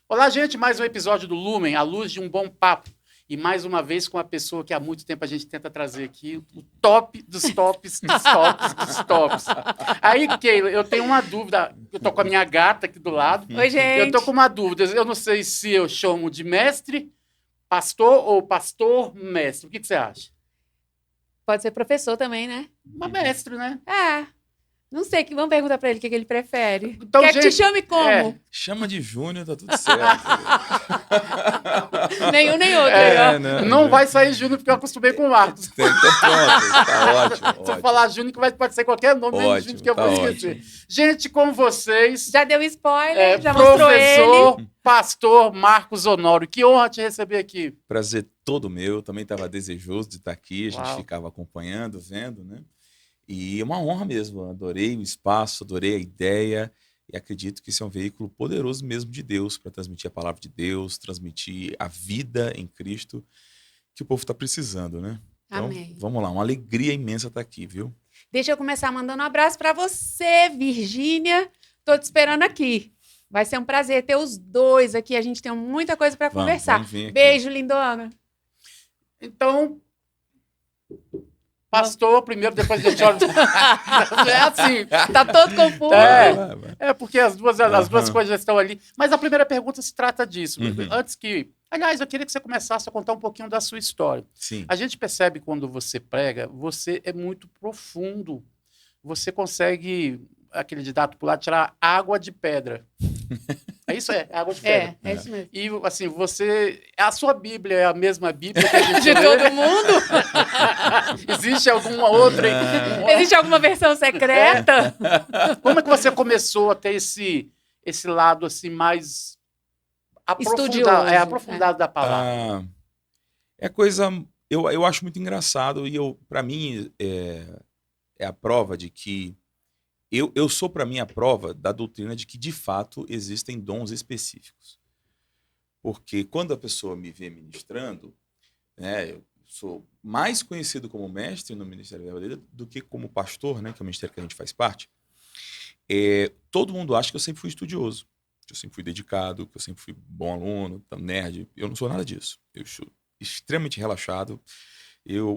Olá, gente, mais um episódio do Lumen, à luz de um bom papo. E mais uma vez com a pessoa que há muito tempo a gente tenta trazer aqui, o top dos tops, dos tops, dos tops. Aí, Keila, eu tenho uma dúvida. Eu tô com a minha gata aqui do lado. Oi, Eu tô com gente. uma dúvida. Eu não sei se eu chamo de mestre, pastor ou pastor-mestre. O que você acha? Pode ser professor também, né? Uma mestre, né? Não sei, vamos perguntar pra ele o que ele prefere. Então, Quer que te gente, chame como? Chama de Júnior, tá tudo certo. Nenhum nem outro, É, ó. não vai sair Júnior porque eu acostumei com o Marcos. Então pronto, tá ótimo. Se eu Ótimo. falar Júnior, que pode ser qualquer nome, menos Ótimo, Júnior, que eu tá vou esquecer. Gente, com vocês, Já deu spoiler, já mostrou professor, ele. pastor Marcos Honório. Que honra te receber aqui. Prazer todo meu, também estava desejoso de estar aqui, a gente Uau. ficava acompanhando, vendo, né? E é uma honra mesmo, adorei o espaço, adorei a ideia e acredito que esse é um veículo poderoso mesmo de Deus para transmitir a palavra de Deus, transmitir a vida em Cristo que o povo está precisando, né? Então, Amém. vamos lá, uma alegria imensa estar aqui, viu? Deixa eu começar mandando um abraço pra você, Virgínia. Tô te esperando aqui. Vai ser um prazer ter os dois aqui. A gente tem muita coisa pra conversar. Vamos vir aqui. Beijo, lindona. Então, pastor primeiro, depois a gente olha. É assim. Tá todo confuso. É. É porque as duas Aham. coisas já estão ali. Mas a primeira pergunta se trata disso. Uhum. Antes que. Aliás, eu queria que você começasse a contar um pouquinho da sua história. Sim. A gente percebe quando você prega, você é muito profundo. Você consegue, aquele ditado popular, tirar água de pedra. É isso? É água de pedra. É isso mesmo. E, assim, a sua Bíblia é a mesma Bíblia que a gente De lê? todo mundo? Existe alguma outra? Existe alguma versão secreta? Como é que você começou a ter esse lado, assim, mais Estudioso, aprofundado da palavra? É coisa. Eu acho muito engraçado e para mim, é a prova de que. Eu sou, para mim, a prova da doutrina de que, de fato, existem dons específicos. Porque quando a pessoa me vê ministrando, né, eu sou mais conhecido como mestre no Ministério da Verdadeira do que como pastor, né, que é o ministério que a gente faz parte. Todo mundo acha que eu sempre fui estudioso, que eu sempre fui dedicado, que eu sempre fui bom aluno, nerd. Eu não sou nada disso. Eu sou extremamente relaxado.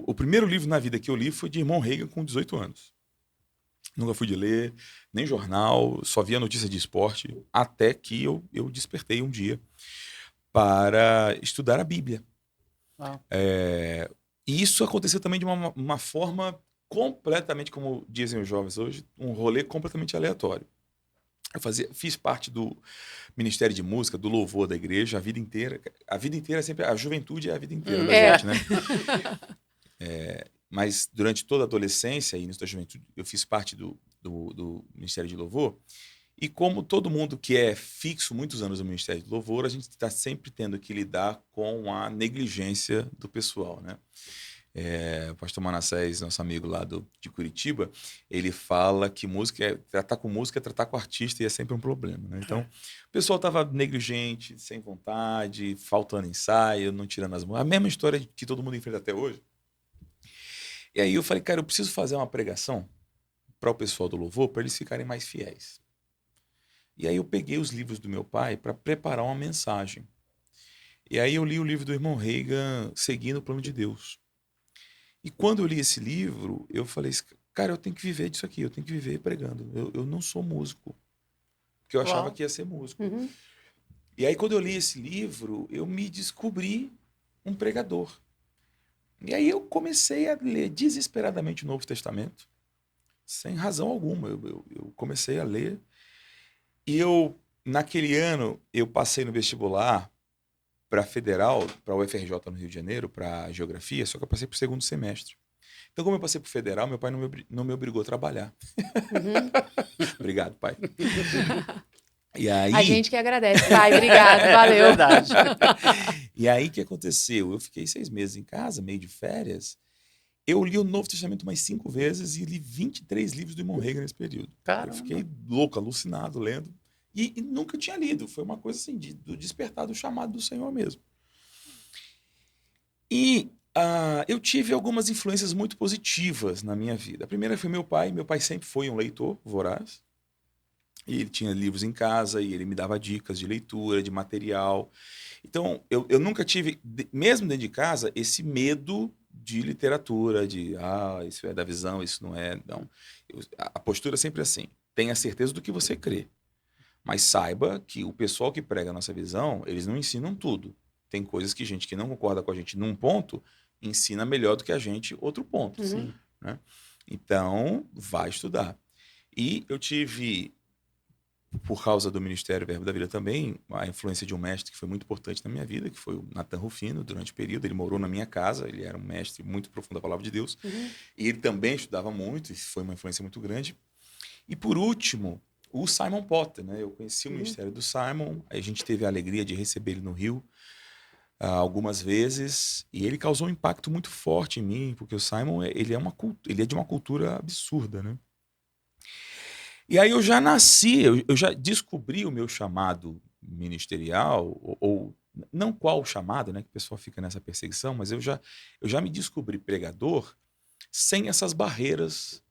O primeiro livro na vida que eu li foi de Irmão Reagan com 18 anos. Nunca fui de ler, nem jornal, só via notícia de esporte, até que eu despertei um dia para estudar a Bíblia. Ah. E isso aconteceu também de uma forma completamente, como dizem os jovens hoje, um rolê completamente aleatório. Fiz parte do Ministério de Música, do louvor da igreja a vida inteira. A vida inteira sempre, a juventude é a vida inteira da gente, né? Mas durante toda a adolescência e início da juventude, eu fiz parte do Ministério de Louvor. E como todo mundo que é fixo muitos anos no Ministério de Louvor, a gente está sempre tendo que lidar com a negligência do pessoal, né? O pastor Manassés, nosso amigo lá de Curitiba, ele fala que tratar com música é tratar com artista e é sempre um problema, né? Então, o pessoal estava negligente, sem vontade, faltando ensaio, não tirando as mãos. A mesma história que todo mundo enfrenta até hoje. E aí eu falei, cara, eu preciso fazer uma pregação para o pessoal do louvor, para eles ficarem mais fiéis. E aí eu peguei os livros do meu pai para preparar uma mensagem. E aí eu li o livro do Irmão Reagan, Seguindo o Plano de Deus. E quando eu li esse livro, eu falei, cara, eu tenho que viver disso aqui, eu tenho que viver pregando. Eu não sou músico, porque eu achava que ia ser músico. Uhum. E aí quando eu li esse livro, eu me descobri um pregador. E aí eu comecei a ler desesperadamente o Novo Testamento, sem razão alguma. Eu comecei a ler. E naquele ano, eu passei no vestibular para Federal, para o UFRJ no Rio de Janeiro, para Geografia, só que eu passei para o segundo semestre. Então, como eu passei para o Federal, meu pai não me obrigou a trabalhar. Uhum. Obrigado, pai. E aí... A gente que agradece, pai. Obrigado, valeu. É verdade. E aí, o que aconteceu? Eu fiquei 6 meses em casa, meio de férias. Eu li o Novo Testamento mais 5 vezes e li 23 livros do Irmão Reagan nesse período. Caramba. Eu fiquei louco, alucinado, lendo. E nunca tinha lido. Foi uma coisa assim, do despertar do chamado do Senhor mesmo. E eu tive algumas influências muito positivas na minha vida. A primeira foi meu pai. Meu pai sempre foi um leitor voraz. E ele tinha livros em casa e ele me dava dicas de leitura, de material. Então, eu nunca tive, mesmo dentro de casa, esse medo de literatura, de, isso é da visão, isso não é. Não. A postura é sempre assim. Tenha certeza do que você crê. Mas saiba que o pessoal que prega a nossa visão, eles não ensinam tudo. Tem coisas que gente que não concorda com a gente num ponto, ensina melhor do que a gente outro ponto. Uhum. Né? Então, vai estudar. E eu tive, por causa do Ministério Verbo da Vida também, a influência de um mestre que foi muito importante na minha vida, que foi o Nathan Rufino, durante o período. Ele morou na minha casa, ele era um mestre muito profundo da Palavra de Deus. Uhum. E ele também estudava muito, e foi uma influência muito grande. E, por último, o Simon Potter. Né? Eu conheci o Ministério do Simon, a gente teve a alegria de receber ele no Rio algumas vezes, e ele causou um impacto muito forte em mim, porque o Simon ele é de uma cultura absurda, né? E aí eu já nasci, eu já descobri o meu chamado ministerial, ou não qual o chamado, né, que o pessoal fica nessa perseguição, mas eu já me descobri pregador sem essas barreiras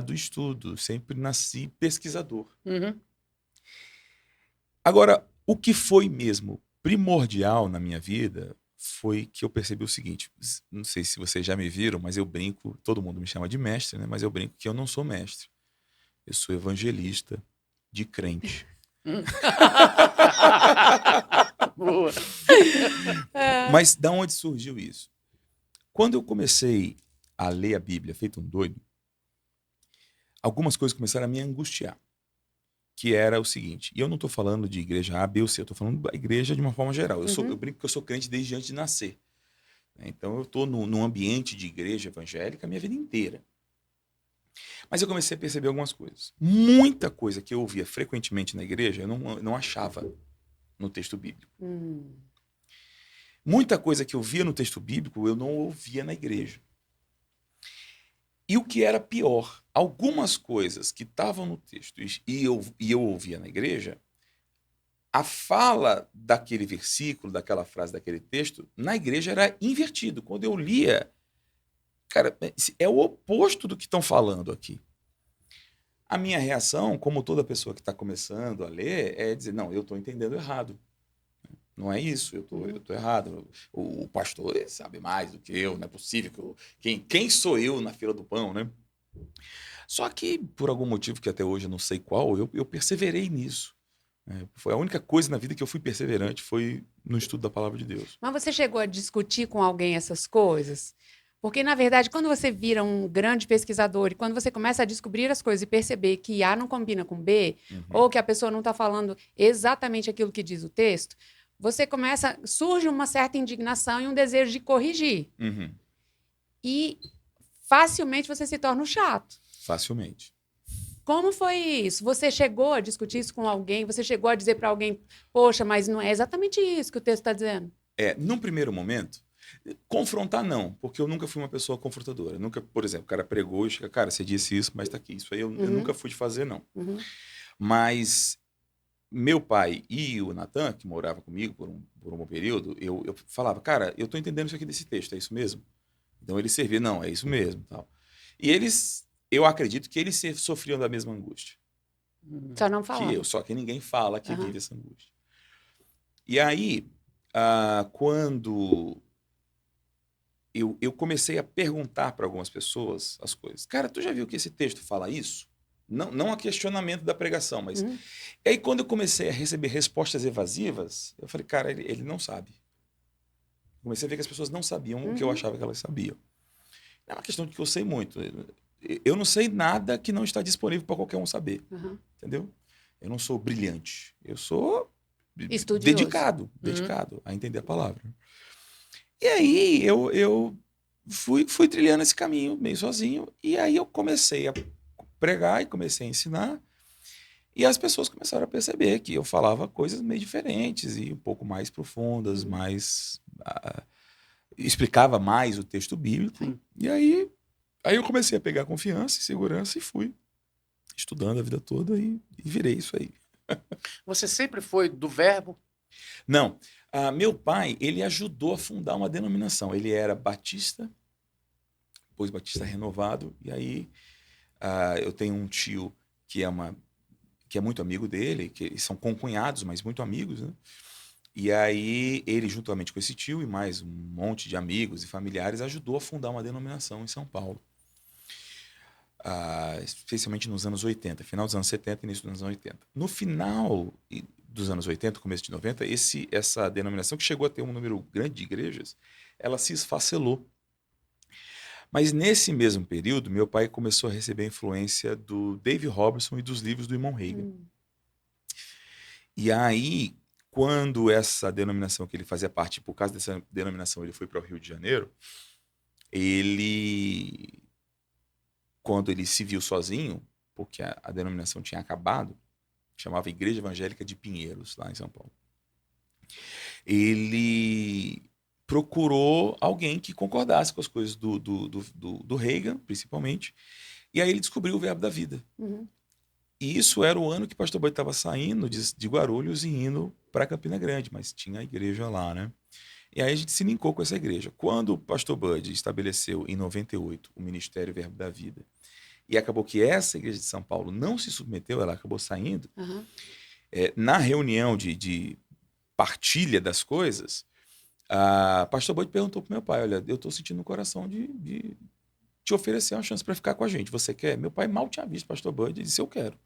do estudo, sempre nasci pesquisador. Uhum. Agora, o que foi mesmo primordial na minha vida foi que eu percebi o seguinte, não sei se vocês já me viram, mas eu brinco, todo mundo me chama de mestre, né, mas eu brinco que eu não sou mestre. Eu sou evangelista de crente. Boa. Mas de onde surgiu isso? Quando eu comecei a ler a Bíblia, feito um doido, algumas coisas começaram a me angustiar. Que era o seguinte, e eu não estou falando de igreja A, B ou C, eu estou falando da igreja de uma forma geral. Eu brinco que eu sou crente desde antes de nascer. Então eu estou num ambiente de igreja evangélica a minha vida inteira. Mas eu comecei a perceber algumas coisas. Muita coisa que eu ouvia frequentemente na igreja, eu não achava no texto bíblico. Muita coisa que eu via no texto bíblico, eu não ouvia na igreja. E o que era pior, algumas coisas que estavam no texto e eu ouvia na igreja, a fala daquele versículo, daquela frase, daquele texto, na igreja era invertido. Quando eu lia, cara, é o oposto do que estão falando aqui. A minha reação, como toda pessoa que está começando a ler, é dizer, não, eu estou entendendo errado. Não é isso, eu tô errado. O pastor sabe mais do que eu, não é possível. Quem sou eu na fila do pão, né? Só que, por algum motivo que até hoje eu não sei qual, eu perseverei nisso. Foi a única coisa na vida que eu fui perseverante, foi no estudo da palavra de Deus. Mas você chegou a discutir com alguém essas coisas? Porque, na verdade, quando você vira um grande pesquisador e quando você começa a descobrir as coisas e perceber que A não combina com B, ou que a pessoa não está falando exatamente aquilo que diz o texto, surge uma certa indignação e um desejo de corrigir. E facilmente você se torna um chato. Facilmente. Como foi isso? Você chegou a discutir isso com alguém? Você chegou a dizer para alguém, poxa, mas não é exatamente isso que o texto está dizendo? Num primeiro momento, confrontar não, porque eu nunca fui uma pessoa confrontadora. Nunca, por exemplo, o cara pregou e chega, cara, você disse isso, mas está aqui. Isso aí eu nunca fui de fazer, não. Mas meu pai e o Nathan, que morava comigo por um bom período, eu falava, cara, eu estou entendendo isso aqui desse texto, é isso mesmo? Então eles serviam, não, é isso mesmo. Tal. E eu acredito que eles sofriam da mesma angústia. Só não falavam. Só que ninguém fala que vive essa angústia. E aí, quando eu comecei a perguntar para algumas pessoas as coisas. Cara, tu já viu que esse texto fala isso? Não a questionamento da pregação, mas... E aí, quando eu comecei a receber respostas evasivas, eu falei, cara, ele não sabe. Comecei a ver que as pessoas não sabiam o que eu achava que elas sabiam. É uma questão de que eu sei muito. Eu não sei nada que não está disponível para qualquer um saber. Entendeu? Eu não sou brilhante. Eu sou dedicado a entender a palavra. E aí eu fui trilhando esse caminho meio sozinho. E aí eu comecei a pregar e comecei a ensinar. E as pessoas começaram a perceber que eu falava coisas meio diferentes e um pouco mais profundas, mais... explicava mais o texto bíblico. Sim. E aí eu comecei a pegar confiança e segurança e fui estudando a vida toda e virei isso aí. Você sempre foi do verbo? Não. Meu pai, ele ajudou a fundar uma denominação. Ele era batista, depois batista renovado, e aí eu tenho um tio que que é muito amigo dele, que eles são concunhados, mas muito amigos, né? E aí ele, juntamente com esse tio e mais um monte de amigos e familiares, ajudou a fundar uma denominação em São Paulo. Especialmente nos anos 80, final dos anos 70 e início dos anos 80. No final dos anos 80, começo de 90, essa denominação, que chegou a ter um número grande de igrejas, ela se esfacelou. Mas nesse mesmo período, meu pai começou a receber a influência do Dave Robertson e dos livros do irmão Reagan. E aí, quando essa denominação que ele fazia parte, por causa dessa denominação, ele foi para o Rio de Janeiro, quando ele se viu sozinho, porque a denominação tinha acabado, chamava Igreja Evangélica de Pinheiros, lá em São Paulo. Ele procurou alguém que concordasse com as coisas do Reagan, principalmente, e aí ele descobriu o Verbo da Vida. E isso era o ano que o pastor Bud estava saindo de Guarulhos e indo para Campina Grande, mas tinha a igreja lá, né? E aí a gente se linkou com essa igreja. Quando o pastor Bud estabeleceu, em 98, o Ministério Verbo da Vida, e acabou que essa igreja de São Paulo não se submeteu, ela acabou saindo, na reunião de partilha das coisas, a pastor Bud perguntou para meu pai, olha, eu estou sentindo no coração de te oferecer uma chance para ficar com a gente. Você quer? Meu pai mal tinha visto o pastor Bud e disse, eu quero.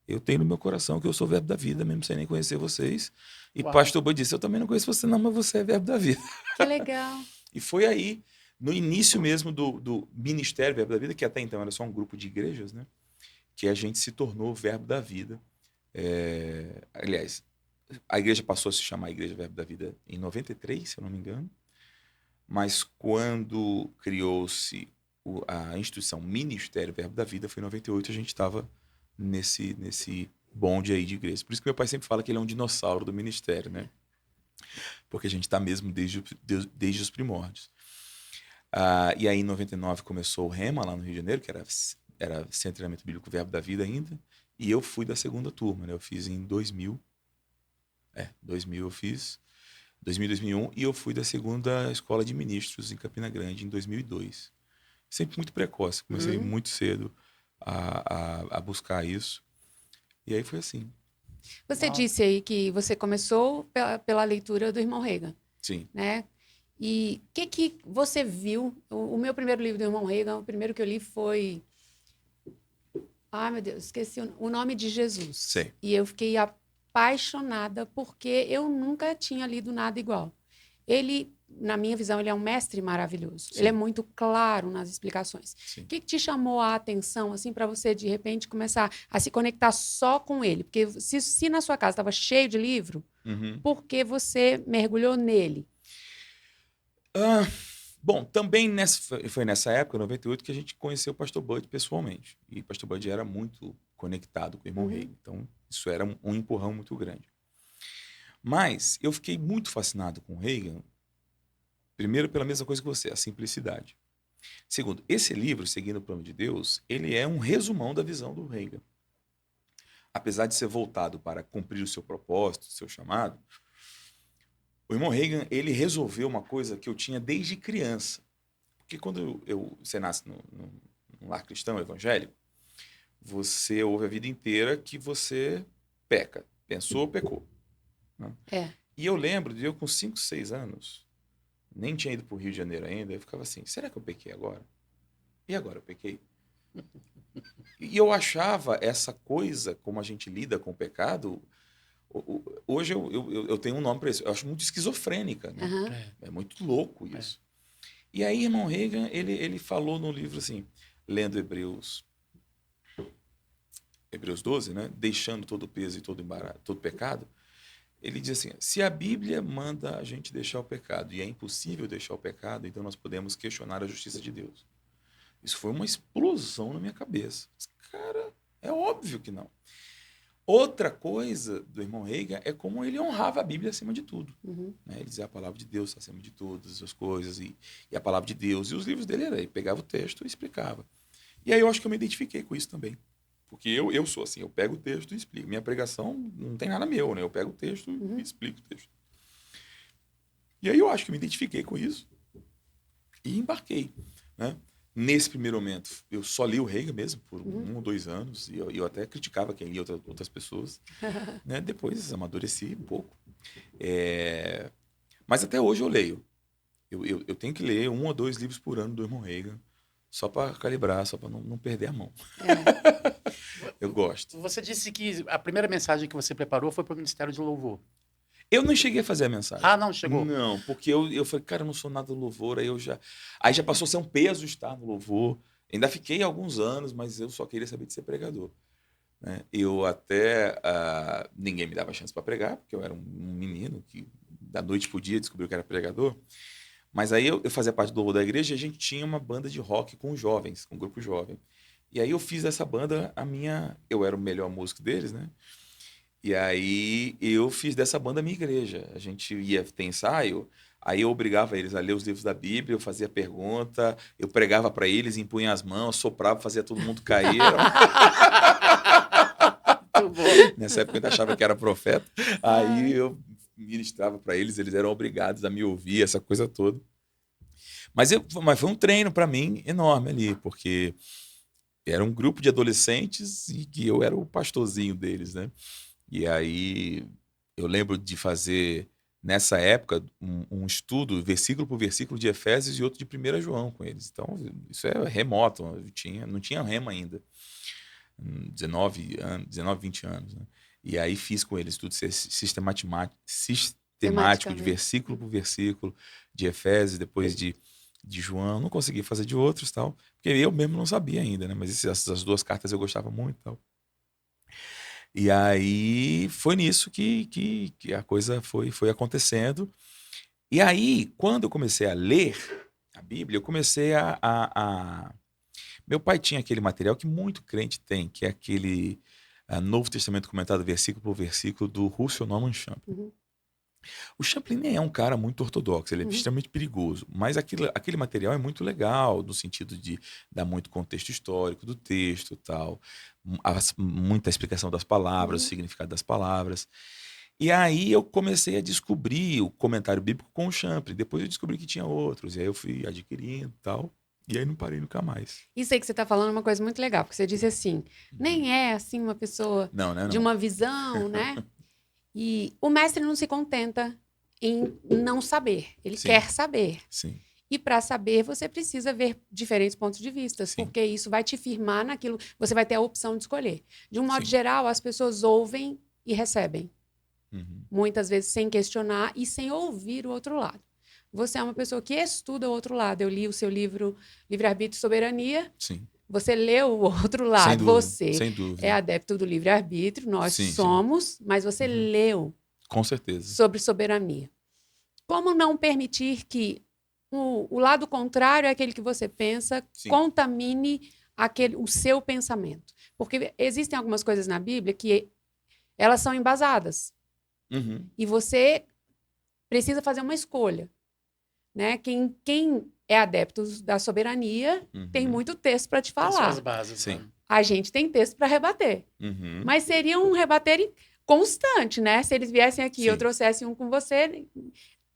Eu tenho no meu coração que eu sou Verbo da Vida, mesmo sem nem conhecer vocês. E o pastor Bud disse, eu também não conheço você não, mas você é Verbo da Vida. Que legal. E foi aí, no início mesmo do Ministério Verbo da Vida, que até então era só um grupo de igrejas, né? Que a gente se tornou Verbo da Vida. Aliás, a igreja passou a se chamar Igreja Verbo da Vida em 93, se eu não me engano. Mas quando criou-se a instituição Ministério Verbo da Vida, foi em 98, a gente estava nesse bonde aí de igreja. Por isso que meu pai sempre fala que ele é um dinossauro do ministério, né? Porque a gente está mesmo desde os primórdios. E aí, em 99, começou o Rema, lá no Rio de Janeiro, que era Centro de Treinamento Bíblico Verbo da Vida ainda, e eu fui da segunda turma, né? Eu fiz em 2000. 2000 eu fiz, 2000 2001, e eu fui da segunda escola de ministros em Campina Grande em 2002. Sempre muito precoce, comecei muito cedo a buscar isso. E aí foi assim. Você disse aí que você começou pela leitura do irmão Reagan. Sim. Né? E o que você viu? O meu primeiro livro do irmão Reagan, o primeiro que eu li foi... Ai, meu Deus, esqueci o nome de Jesus. Sim. E eu fiquei apaixonada porque eu nunca tinha lido nada igual. Ele, na minha visão, ele é um mestre maravilhoso. Sim. Ele é muito claro nas explicações. Sim. O que te chamou a atenção, assim, para você, de repente, começar a se conectar só com ele? Porque se na sua casa estava cheio de livro, por que você mergulhou nele? Bom, também foi nessa época, 98, que a gente conheceu o pastor Bud pessoalmente. E o pastor Bud era muito conectado com o irmão Reagan. Então, isso era um empurrão muito grande. Mas eu fiquei muito fascinado com o Reagan, primeiro pela mesma coisa que você, a simplicidade. Segundo, esse livro, Seguindo o Plano de Deus, ele é um resumão da visão do Reagan. Apesar de ser voltado para cumprir o seu propósito, o seu chamado, o irmão Reagan, ele resolveu uma coisa que eu tinha desde criança. Porque quando você nasce num lar cristão, evangélico, você ouve a vida inteira que você peca. Pensou, pecou. Né? E eu lembro de eu com 5, 6 anos, nem tinha ido para o Rio de Janeiro ainda, eu ficava assim, será que eu pequei agora? E agora eu pequei? E eu achava essa coisa, como a gente lida com o pecado... Hoje eu tenho um nome para isso. Eu acho muito esquizofrênica. Né? É muito louco isso. E aí, irmão Reagan, ele falou no livro assim, lendo Hebreus 12, né? Deixando todo o peso e todo pecado, ele diz assim, se a Bíblia manda a gente deixar o pecado e é impossível deixar o pecado, então nós podemos questionar a justiça de Deus. Isso foi uma explosão na minha cabeça. Cara, é óbvio que não. Outra coisa do irmão Reagan é como ele honrava a Bíblia acima de tudo. Né? Ele dizia a palavra de Deus acima de todas as coisas, e a palavra de Deus. E os livros dele ele pegava o texto e explicava. E aí eu acho que eu me identifiquei com isso também. Porque eu sou assim, eu pego o texto e explico. Minha pregação não tem nada meu, né? Eu pego o texto e explico o texto. E aí eu acho que me identifiquei com isso e embarquei. Né? nesse primeiro momento, eu só li o Reiga mesmo, por 1 ou 2 anos, e eu até criticava quem lia outras pessoas. Né? Depois amadureci um pouco. Mas até hoje eu leio. Eu tenho que ler 1 ou 2 livros por ano do irmão Reiga, só para calibrar, só para não perder a mão. Eu gosto. Você disse que a primeira mensagem que você preparou foi para o Ministério de Louvor. Eu não cheguei a fazer a mensagem. Ah, não chegou? Não, porque eu falei, cara, eu não sou nada do louvor, aí já passou a ser um peso estar no louvor. Ainda fiquei alguns anos, mas eu só queria saber de ser pregador. Né? Eu até, ninguém me dava chance para pregar, porque eu era um menino que da noite pro dia descobriu que era pregador. Mas aí eu fazia parte do louvor da igreja e a gente tinha uma banda de rock com jovens, com um grupo jovem. E aí eu fiz dessa banda eu era o melhor músico deles, né? E aí eu fiz dessa banda a minha igreja. A gente ia ter ensaio, aí eu obrigava eles a ler os livros da Bíblia, eu fazia pergunta, eu pregava para eles, impunha as mãos, soprava, fazia todo mundo cair. Muito bom. Nessa época eu ainda achava que era profeta. Aí eu ministrava para eles, eles eram obrigados a me ouvir, essa coisa toda. Mas foi um treino para mim enorme ali, porque era um grupo de adolescentes e que eu era o pastorzinho deles, né? E aí eu lembro de fazer, nessa época, um estudo, versículo por versículo, de Efésios e outro de 1 João com eles. Então, isso é remoto, não tinha rema ainda. 19, 20 anos. Né? E aí fiz com eles tudo sistemático de versículo por versículo, de Efésios, depois de João. Não consegui fazer de outros, tal, porque eu mesmo não sabia ainda, né? Mas essas 2 cartas eu gostava muito, tal. E aí foi nisso que a coisa foi acontecendo. E aí, quando eu comecei a ler a Bíblia, eu comecei Meu pai tinha aquele material que muito crente tem, que é aquele Novo Testamento comentado versículo por versículo do Russell Norman Champlin. O Champlin nem é um cara muito ortodoxo, ele é extremamente perigoso, mas aquele material é muito legal, no sentido de dar muito contexto histórico do texto e tal, muita explicação das palavras, o significado das palavras. E aí eu comecei a descobrir o comentário bíblico com o Champlin, depois eu descobri que tinha outros, e aí eu fui adquirindo e tal, e aí não parei nunca mais. Isso aí que você está falando é uma coisa muito legal, porque você disse assim, nem é assim uma pessoa de uma visão, né? E o mestre não se contenta em não saber, ele quer saber. Sim. E para saber, você precisa ver diferentes pontos de vista, porque isso vai te firmar naquilo, você vai ter a opção de escolher. De um modo geral, as pessoas ouvem e recebem. Muitas vezes sem questionar e sem ouvir o outro lado. Você é uma pessoa que estuda o outro lado. Eu li o seu livro Livre-Arbítrio e Soberania. Sim. Você leu o outro lado. Sem dúvida, você sem dúvida. é adepto do livre-arbítrio, nós somos, mas você leu com certeza sobre soberania. Como não permitir que o lado contrário àquele que você pensa contamine o seu pensamento? Porque existem algumas coisas na Bíblia que elas são embasadas. E você precisa fazer uma escolha. Né? Quem é adepto da soberania tem muito texto para te falar. As bases, sim. A gente tem texto para rebater. Mas seria um rebater constante, né? Se eles viessem aqui e eu trouxesse um com você,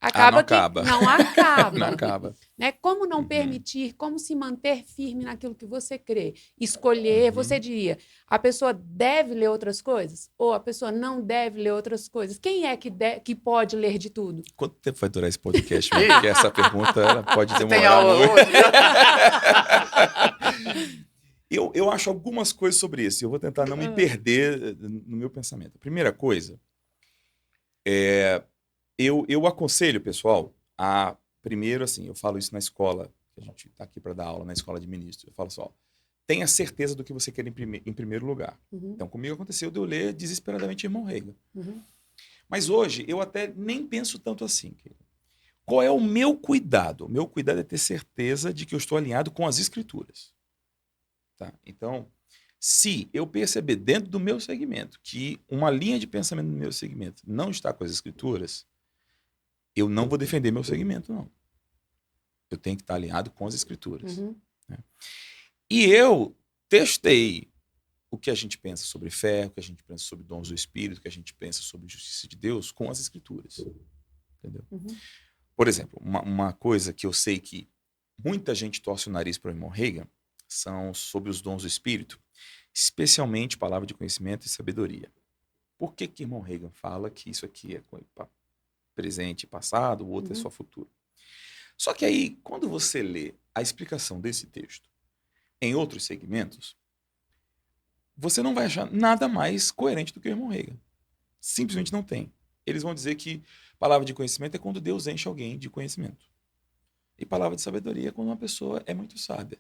acaba que não acaba. Não acaba. Né? Como não permitir, como se manter firme naquilo que você crê? Escolher, você diria, a pessoa deve ler outras coisas? Ou a pessoa não deve ler outras coisas? Quem é que pode ler de tudo? Quanto tempo vai durar esse podcast? Porque essa pergunta pode demorar tem aula muito. hoje? Eu acho algumas coisas sobre isso. Eu vou tentar não me perder no meu pensamento. A primeira coisa eu aconselho, pessoal, primeiro, assim, eu falo isso na escola, que a gente está aqui para dar aula na escola de ministro. Eu falo assim, tenha certeza do que você quer em primeiro lugar. Então, comigo aconteceu de eu ler desesperadamente Irmão Reiga. Mas hoje, eu até nem penso tanto assim. Qual é o meu cuidado? O meu cuidado é ter certeza de que eu estou alinhado com as Escrituras. Tá? Então, se eu perceber dentro do meu segmento que uma linha de pensamento no meu segmento não está com as Escrituras, eu não vou defender meu segmento, não. Eu tenho que estar alinhado com as Escrituras. Né? E eu testei o que a gente pensa sobre fé, o que a gente pensa sobre dons do Espírito, o que a gente pensa sobre justiça de Deus com as Escrituras. Entendeu? Por exemplo, uma coisa que eu sei que muita gente torce o nariz para o irmão Reagan são sobre os dons do Espírito, especialmente palavra de conhecimento e sabedoria. Por que que irmão Reagan fala que isso aqui é presente e passado, o outro é só futuro? Só que aí, quando você lê a explicação desse texto em outros segmentos, você não vai achar nada mais coerente do que o irmão Reagan. Simplesmente não tem. Eles vão dizer que palavra de conhecimento é quando Deus enche alguém de conhecimento. E palavra de sabedoria é quando uma pessoa é muito sábia.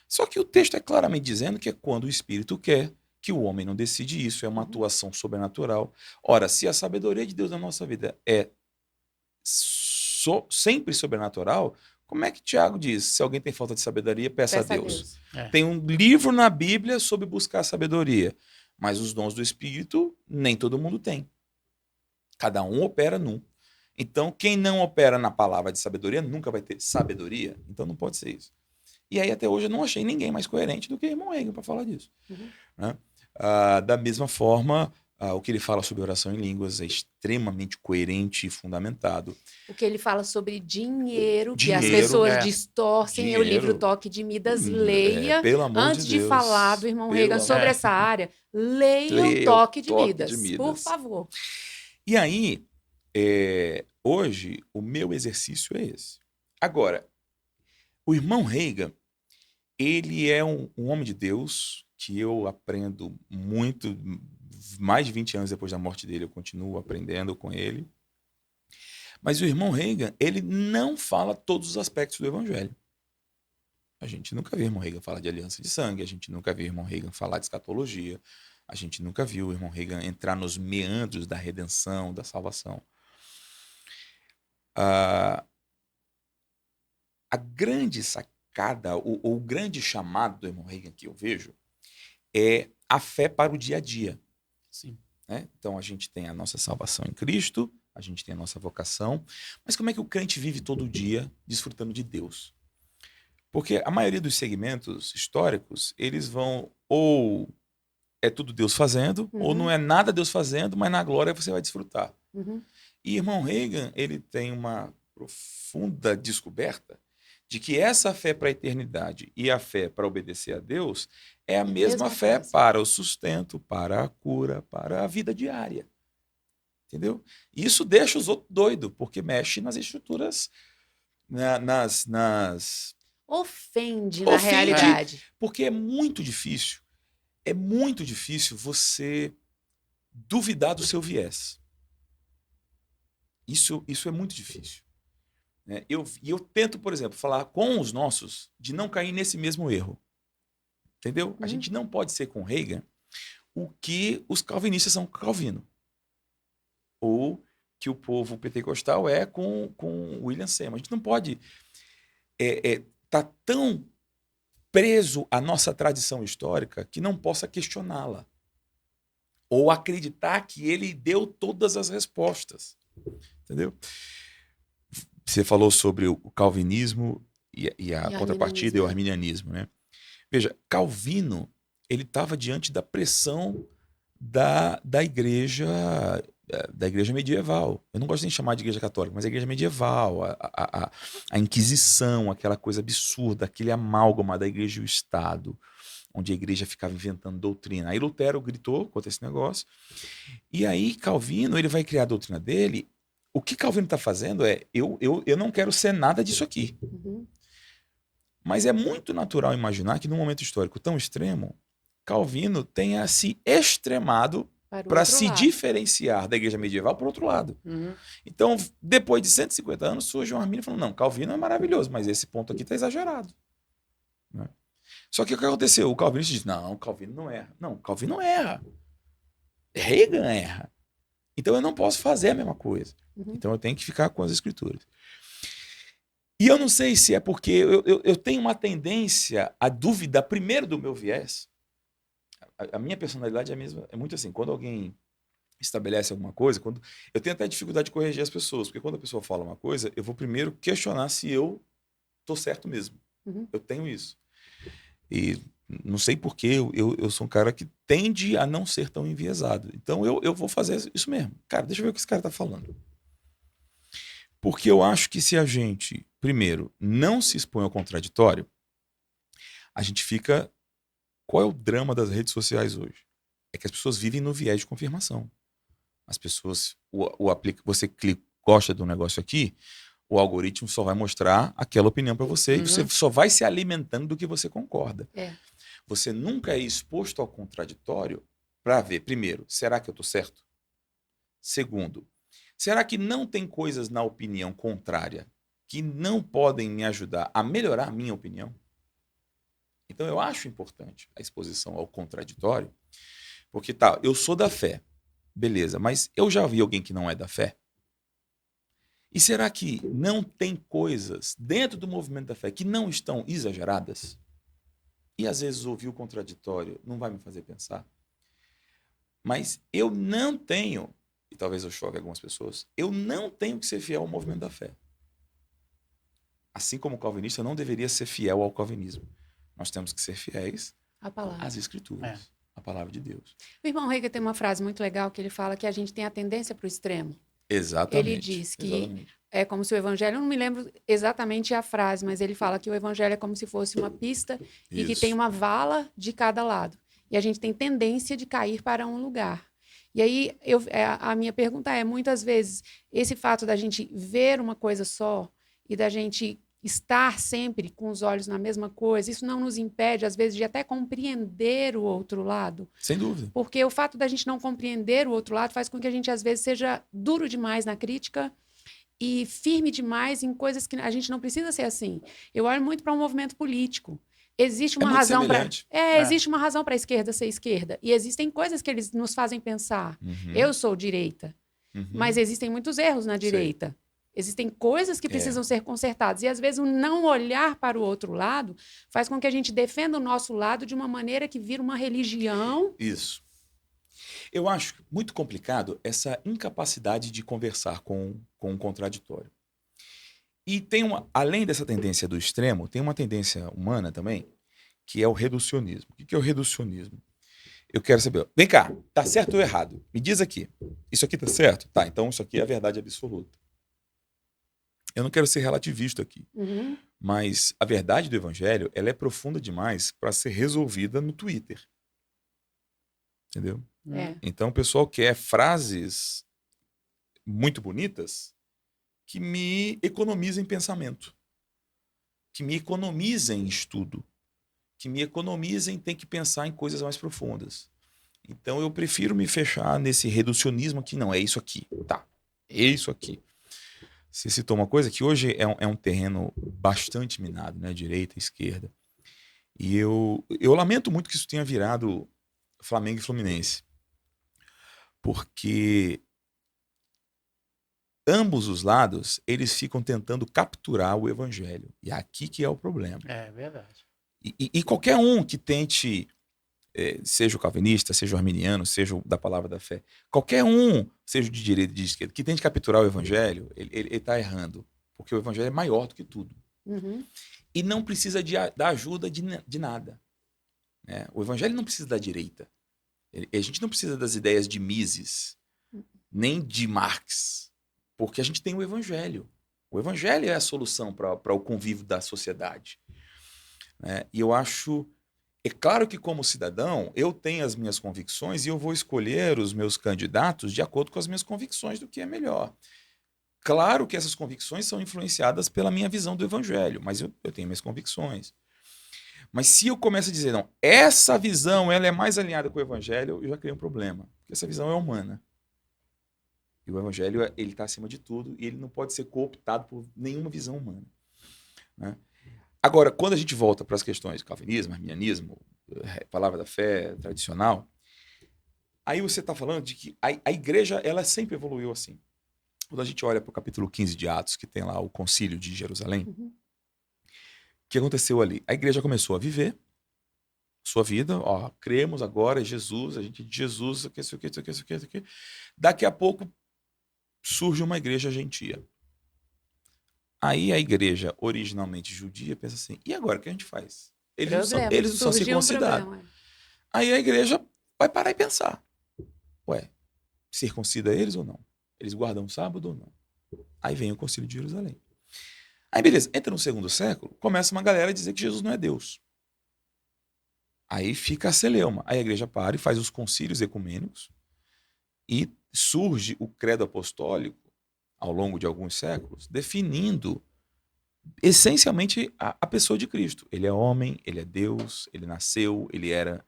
Só que o texto é claramente dizendo que é quando o Espírito quer, que o homem não decide isso, é uma atuação sobrenatural. Ora, se a sabedoria de Deus na nossa vida é sempre sobrenatural, como é que Tiago diz, se alguém tem falta de sabedoria, peça a Deus. Tem um livro na Bíblia sobre buscar sabedoria, mas os dons do Espírito nem todo mundo tem. Cada um opera num. Então, quem não opera na palavra de sabedoria nunca vai ter sabedoria. Então, não pode ser isso. E aí, até hoje, eu não achei ninguém mais coerente do que o irmão Reagan para falar disso. Né? Da mesma forma, o que ele fala sobre oração em línguas é extremamente coerente e fundamentado. O que ele fala sobre dinheiro que as pessoas distorcem. Dinheiro. O livro Toque de Midas, leia. Pelo amor Antes de Deus. falar do irmão Reagan sobre essa área, leia o Toque de Midas, por favor. E aí, hoje, o meu exercício é esse. Agora, o irmão Reagan, ele é um homem de Deus que eu aprendo muito, mais de 20 anos depois da morte dele, eu continuo aprendendo com ele. Mas o irmão Reagan, ele não fala todos os aspectos do evangelho. A gente nunca viu o irmão Reagan falar de aliança de sangue, a gente nunca viu o irmão Reagan falar de escatologia, a gente nunca viu o irmão Reagan entrar nos meandros da redenção, da salvação. A grande sacada, o grande chamado do irmão Reagan que eu vejo é a fé para o dia a dia. Sim. Né? Então, a gente tem a nossa salvação em Cristo, a gente tem a nossa vocação, mas como é que o crente vive todo dia desfrutando de Deus? Porque a maioria dos segmentos históricos, eles vão ou é tudo Deus fazendo, ou não é nada Deus fazendo, mas na glória você vai desfrutar. E irmão Reagan, ele tem uma profunda descoberta de que essa fé para a eternidade e a fé para obedecer a Deus é a mesma fé para o sustento, para a cura, para a vida diária. Entendeu? Isso deixa os outros doidos, porque mexe nas estruturas, Ofende na realidade. Porque é muito difícil você duvidar do seu viés. Isso é muito difícil. Eu tento, por exemplo, falar com os nossos de não cair nesse mesmo erro. Entendeu? A gente não pode ser com Reagan o que os calvinistas são com Calvino. Ou que o povo pentecostal é com William Seymour. A gente não pode tá tão preso à nossa tradição histórica que não possa questioná-la. Ou acreditar que ele deu todas as respostas. Entendeu? Você falou sobre o calvinismo e a contrapartida e o arminianismo, né? Veja, Calvino, ele estava diante da pressão da igreja medieval. Eu não gosto nem de chamar de igreja católica, mas a igreja medieval, a Inquisição, aquela coisa absurda, aquele amálgama da igreja e o Estado, onde a igreja ficava inventando doutrina. Aí Lutero gritou contra esse negócio, e aí Calvino, ele vai criar a doutrina dele. O que Calvino está fazendo eu não quero ser nada disso aqui. Mas é muito natural imaginar que num momento histórico tão extremo, Calvino tenha se extremado para se diferenciar da igreja medieval por outro lado. Então, depois de 150 anos, surge um armínio falando, não, Calvino é maravilhoso, mas esse ponto aqui está exagerado. Né? Só que o que aconteceu? O calvinista diz, não, Calvino não erra. Não, Calvino não erra. Reagan erra. Então eu não posso fazer a mesma coisa. Então eu tenho que ficar com as escrituras. E eu não sei se é porque eu tenho uma tendência a dúvida primeiro do meu viés. A minha personalidade é a mesma, é muito assim, quando alguém estabelece alguma coisa, eu tenho até dificuldade de corrigir as pessoas, porque quando a pessoa fala uma coisa, eu vou primeiro questionar se eu tô certo mesmo. Eu tenho isso. E não sei porquê, eu sou um cara que tende a não ser tão enviesado. Então eu vou fazer isso mesmo. Cara, deixa eu ver o que esse cara tá falando. Porque eu acho que se a gente primeiro, não se expõe ao contraditório, a gente fica... Qual é o drama das redes sociais hoje? É que as pessoas vivem no viés de confirmação. As pessoas... Você gosta de um negócio aqui, o algoritmo só vai mostrar aquela opinião para você e você só vai se alimentando do que você concorda. Você nunca é exposto ao contraditório para ver, primeiro, será que eu estou certo? Segundo, será que não tem coisas na opinião contrária que não podem me ajudar a melhorar a minha opinião? Então eu acho importante a exposição ao contraditório, porque tá, eu sou da fé, beleza, mas eu já vi alguém que não é da fé? E será que não tem coisas dentro do movimento da fé que não estão exageradas? E às vezes ouvir o contraditório não vai me fazer pensar. Mas eu não tenho, e talvez eu choque algumas pessoas, eu não tenho que ser fiel ao movimento da fé. Assim como o calvinista não deveria ser fiel ao calvinismo. Nós temos que ser fiéis às Escrituras, à palavra de Deus. O irmão Hegel tem uma frase muito legal que ele fala que a gente tem a tendência para o extremo. Exatamente. Ele diz que é como se o evangelho, eu não me lembro exatamente a frase, mas ele fala que o evangelho é como se fosse uma pista e que tem uma vala de cada lado. E a gente tem tendência de cair para um lugar. E aí, a minha pergunta é, muitas vezes, esse fato da gente ver uma coisa só e da gente estar sempre com os olhos na mesma coisa, isso não nos impede, às vezes, de até compreender o outro lado. Sem dúvida. Porque o fato da gente não compreender o outro lado faz com que a gente, às vezes, seja duro demais na crítica e firme demais em coisas que a gente não precisa ser assim. Eu olho muito para um movimento político. Existe uma razão para existe uma razão para a esquerda ser esquerda. E existem coisas que eles nos fazem pensar. Eu sou direita, mas existem muitos erros na direita. Existem coisas que precisam ser consertadas. E, às vezes, o não olhar para o outro lado faz com que a gente defenda o nosso lado de uma maneira que vira uma religião. Isso. Eu acho muito complicado essa incapacidade de conversar com um contraditório. E tem além dessa tendência do extremo, tem uma tendência humana também, que é o reducionismo. O que é o reducionismo? Eu quero saber, vem cá, tá certo ou errado? Me diz aqui. Isso aqui tá certo? Tá, então isso aqui é a verdade absoluta. Eu não quero ser relativista aqui, mas a verdade do evangelho, ela é profunda demais para ser resolvida no Twitter. Entendeu? Então o pessoal quer frases muito bonitas que me economizem pensamento, que me economizem estudo, que me economizem ter que pensar em coisas mais profundas. Então eu prefiro me fechar nesse reducionismo que não, é isso aqui, tá, é isso aqui. Você citou uma coisa que hoje é um terreno bastante minado, né? Direita, esquerda. E eu lamento muito que isso tenha virado Flamengo e Fluminense. Porque ambos os lados, eles ficam tentando capturar o evangelho. E aqui que é o problema. É verdade. E qualquer um que tente, seja o calvinista, seja o arminiano, seja o da palavra da fé, qualquer um, seja o de direita e de esquerda, que tente capturar o evangelho, ele está errando. Porque o evangelho é maior do que tudo. E não precisa da ajuda de nada. Né? O evangelho não precisa da direita. A gente não precisa das ideias de Mises, nem de Marx, porque a gente tem o evangelho. O evangelho é a solução para o convívio da sociedade. Né? E eu acho... É claro que, como cidadão, eu tenho as minhas convicções e eu vou escolher os meus candidatos de acordo com as minhas convicções do que é melhor. Claro que essas convicções são influenciadas pela minha visão do evangelho, mas eu tenho minhas convicções. Mas se eu começo a dizer, não, essa visão ela é mais alinhada com o evangelho, eu já criei um problema, porque essa visão é humana. E o evangelho ele está acima de tudo e ele não pode ser cooptado por nenhuma visão humana. Né? Agora, quando a gente volta para as questões de calvinismo, arminianismo, palavra da fé tradicional, aí você está falando de que a igreja ela sempre evoluiu assim. Quando a gente olha para o capítulo 15 de Atos, que tem lá o concílio de Jerusalém, o que aconteceu ali? A igreja começou a viver sua vida, cremos agora em Jesus, a gente de Jesus, isso aqui. Daqui a pouco surge uma igreja gentia. Aí a igreja originalmente judia pensa assim, e agora o que a gente faz? Eles não são circuncidados. Aí a igreja vai parar e pensar, circuncida eles ou não? Eles guardam o sábado ou não? Aí vem o concílio de Jerusalém. Aí, beleza, entra no segundo século, começa uma galera a dizer que Jesus não é Deus. Aí fica a celeuma. Aí a igreja para e faz os concílios ecumênicos e surge o credo apostólico, ao longo de alguns séculos, definindo essencialmente a pessoa de Cristo. Ele é homem, ele é Deus, ele nasceu, ele era,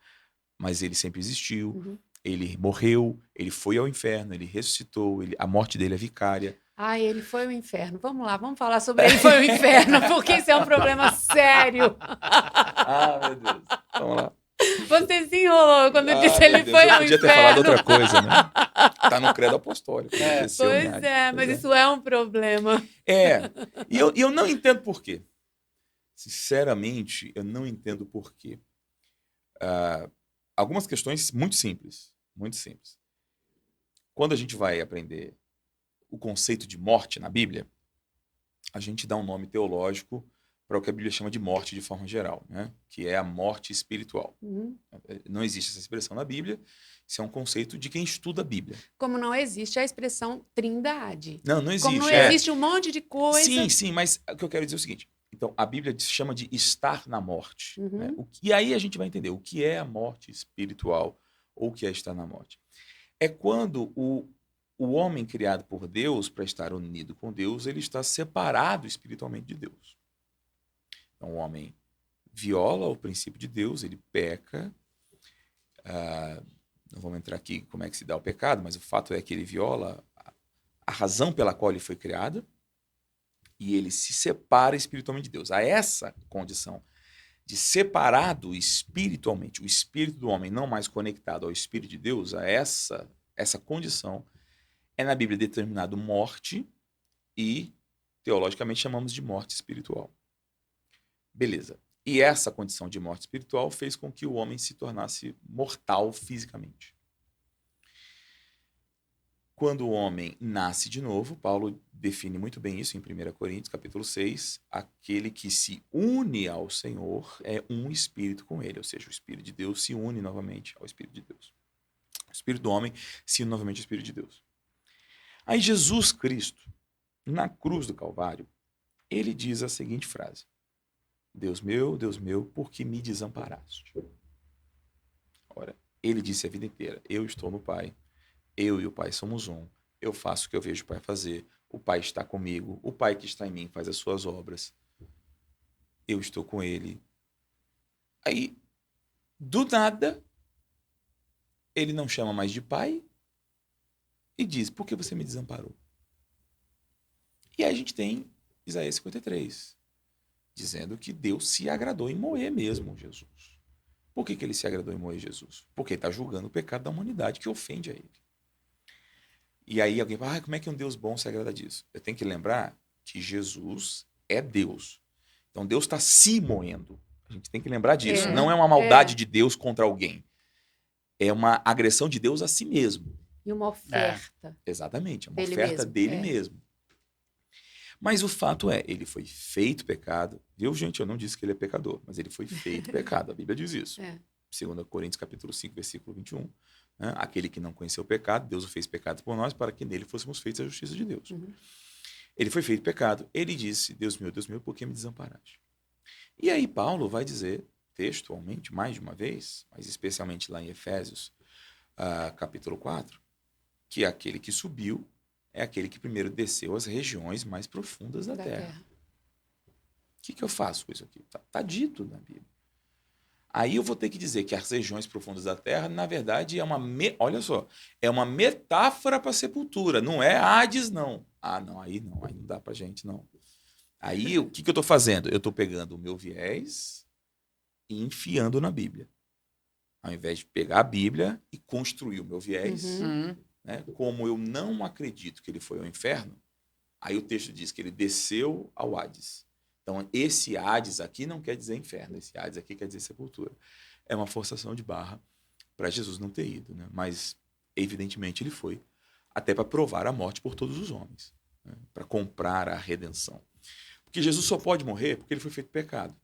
mas ele sempre existiu. Uhum. Ele morreu, ele foi ao inferno, ele ressuscitou, a morte dele é vicária. Ah, ele foi ao inferno. Vamos lá, vamos falar sobre ele foi ao inferno, porque isso é um problema sério. Ah, meu Deus. Vamos lá. Você se enrolou quando eu disse meu ele Deus, foi eu ao podia ter falado inferno. outra coisa, né? Tá no credo apostólico. Desceu, Pois minha- é, mas isso é um problema. É. E eu não entendo por quê. Sinceramente, eu não entendo por quê. Algumas questões muito simples. Muito simples. Quando a gente vai aprender o conceito de morte na Bíblia, a gente dá um nome teológico para o que a Bíblia chama de morte de forma geral, né? Que é a morte espiritual. Uhum. Não existe essa expressão na Bíblia, isso é um conceito de quem estuda a Bíblia. Como não existe a expressão trindade. Não existe. Como não é. existe um monte de coisa. Sim, mas o que eu quero dizer é o seguinte. Então, a Bíblia chama de estar na morte. Uhum. Né? E aí a gente vai entender o que é a morte espiritual ou o que é estar na morte. É quando o homem criado por Deus, para estar unido com Deus, ele está separado espiritualmente de Deus. Então, o homem viola o princípio de Deus, ele peca. Não vamos entrar aqui como é que se dá o pecado, mas o fato é que ele viola a razão pela qual ele foi criado e ele se separa espiritualmente de Deus. A essa condição de separado espiritualmente, o espírito do homem não mais conectado ao espírito de Deus, a essa condição é na Bíblia determinado morte e teologicamente chamamos de morte espiritual. Beleza. E essa condição de morte espiritual fez com que o homem se tornasse mortal fisicamente. Quando o homem nasce de novo, Paulo define muito bem isso em 1 Coríntios, capítulo 6, aquele que se une ao Senhor é um espírito com ele, ou seja, o Espírito de Deus se une novamente ao Espírito de Deus. O Espírito do homem se une novamente ao Espírito de Deus. Aí Jesus Cristo, na cruz do Calvário, ele diz a seguinte frase: Deus meu, por que me desamparaste? Ora, ele disse a vida inteira, eu estou no Pai, eu e o Pai somos um, eu faço o que eu vejo o Pai fazer, o Pai está comigo, o Pai que está em mim faz as suas obras, eu estou com ele. Aí, do nada, ele não chama mais de Pai e diz, por que você me desamparou? E aí a gente tem Isaías 53, dizendo que Deus se agradou em moer mesmo Jesus. Por que ele se agradou em moer Jesus? Porque ele está julgando o pecado da humanidade que ofende a ele. E aí alguém fala, como é que um Deus bom se agrada disso? Eu tenho que lembrar que Jesus é Deus. Então Deus está se moendo. A gente tem que lembrar disso. Não é uma maldade de Deus contra alguém. É uma agressão de Deus a si mesmo. E uma oferta. Exatamente, é uma Dele oferta mesmo. dele mesmo. Mas o fato é, ele foi feito pecado. Viu, gente? Eu não disse que ele é pecador, mas ele foi feito pecado. A Bíblia diz isso. 2 Coríntios, capítulo 5, versículo 21. Né? Aquele que não conheceu o pecado, Deus o fez pecado por nós, para que nele fôssemos feitos a justiça de Deus. Uhum. Ele foi feito pecado. Ele disse, Deus meu, por que me desamparaste? E aí Paulo vai dizer, textualmente, mais de uma vez, mas especialmente lá em Efésios, capítulo 4, que aquele que subiu é aquele que primeiro desceu às regiões mais profundas da terra. O que eu faço com isso aqui? Tá dito na Bíblia. Aí eu vou ter que dizer que as regiões profundas da terra, na verdade, olha só, é uma metáfora para a sepultura, não é Hades, não. Aí não dá pra gente, não. Aí o que eu estou fazendo? Eu estou pegando o meu viés e enfiando na Bíblia. Ao invés de pegar a Bíblia e construir o meu viés, né, como eu não acredito que ele foi ao inferno, aí o texto diz que ele desceu ao Hades. Então, esse Hades aqui não quer dizer inferno, esse Hades aqui quer dizer sepultura. É uma forçação de barra para Jesus não ter ido, né? Mas, evidentemente, ele foi, até para provar a morte por todos os homens, né? Para comprar a redenção. Porque Jesus só pode morrer porque ele foi feito pecado.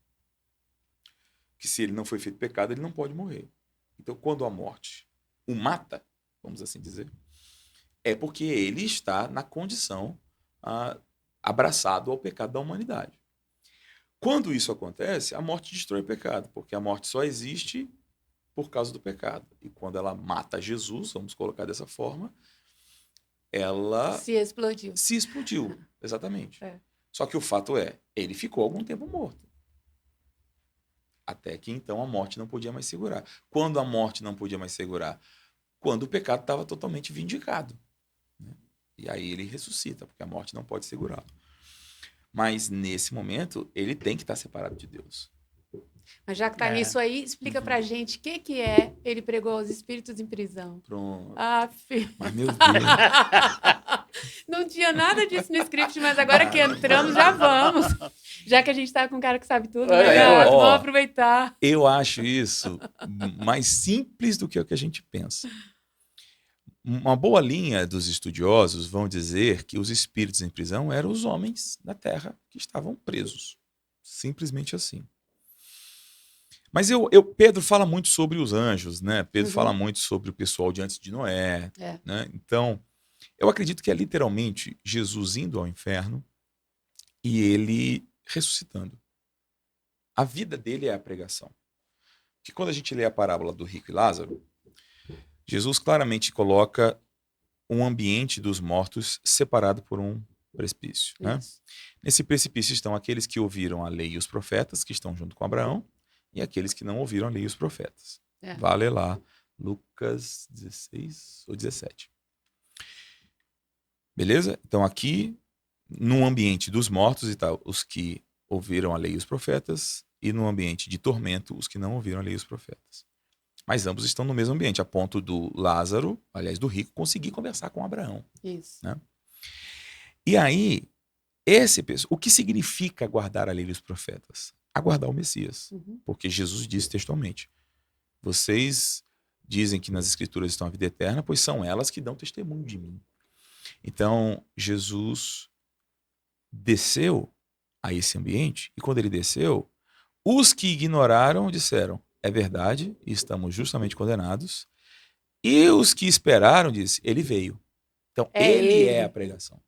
Que se ele não foi feito pecado, ele não pode morrer. Então, quando a morte o mata, vamos assim dizer, é porque ele está na condição abraçado ao pecado da humanidade. Quando isso acontece, a morte destrói o pecado, porque a morte só existe por causa do pecado. E quando ela mata Jesus, vamos colocar dessa forma, ela Se explodiu. se explodiu. Exatamente. É. Só que o fato é, ele ficou algum tempo morto. Até que então a morte não podia mais segurar. Quando a morte não podia mais segurar? Quando o pecado estava totalmente vindicado. Né? E aí ele ressuscita, porque a morte não pode segurá-lo. Mas nesse momento, ele tem que estar separado de Deus. Mas já que tá É. nisso aí, explica pra gente o que é ele pregou aos espíritos em prisão. Pronto. Aff. Mas, meu Deus. Não tinha nada disso no script, mas agora que entramos, já vamos. Já que a gente tá com um cara que sabe tudo, né, gato? Ó. Vamos aproveitar. Eu acho isso mais simples do que o que a gente pensa. Uma boa linha dos estudiosos vão dizer que os espíritos em prisão eram os homens da Terra que estavam presos. Simplesmente assim. Mas Pedro fala muito sobre os anjos, né? Pedro fala muito sobre o pessoal de antes de Noé. É. Né? Então, eu acredito que é literalmente Jesus indo ao inferno e ele ressuscitando. A vida dele é a pregação. Porque quando a gente lê a parábola do rico e Lázaro, Jesus claramente coloca um ambiente dos mortos separado por um precipício. Né? Isso. Nesse precipício estão aqueles que ouviram a lei e os profetas, que estão junto com Abraão, e aqueles que não ouviram a lei e os profetas. É. Vale lá, Lucas 16 ou 17. Beleza? Então aqui, no ambiente dos mortos, está os que ouviram a lei e os profetas, e no ambiente de tormento, os que não ouviram a lei e os profetas. Mas ambos estão no mesmo ambiente, a ponto do Lázaro, aliás, do rico, conseguir conversar com Abraão. Isso. Né? E aí, o que significa guardar a lei e os profetas? Aguardar o Messias. Uhum. Porque Jesus disse textualmente: vocês dizem que nas escrituras estão a vida eterna, pois são elas que dão testemunho de mim. Então, Jesus desceu a esse ambiente, e quando ele desceu, os que ignoraram disseram: é verdade, estamos justamente condenados. E os que esperaram disse: ele veio. Então, ele é a pregação.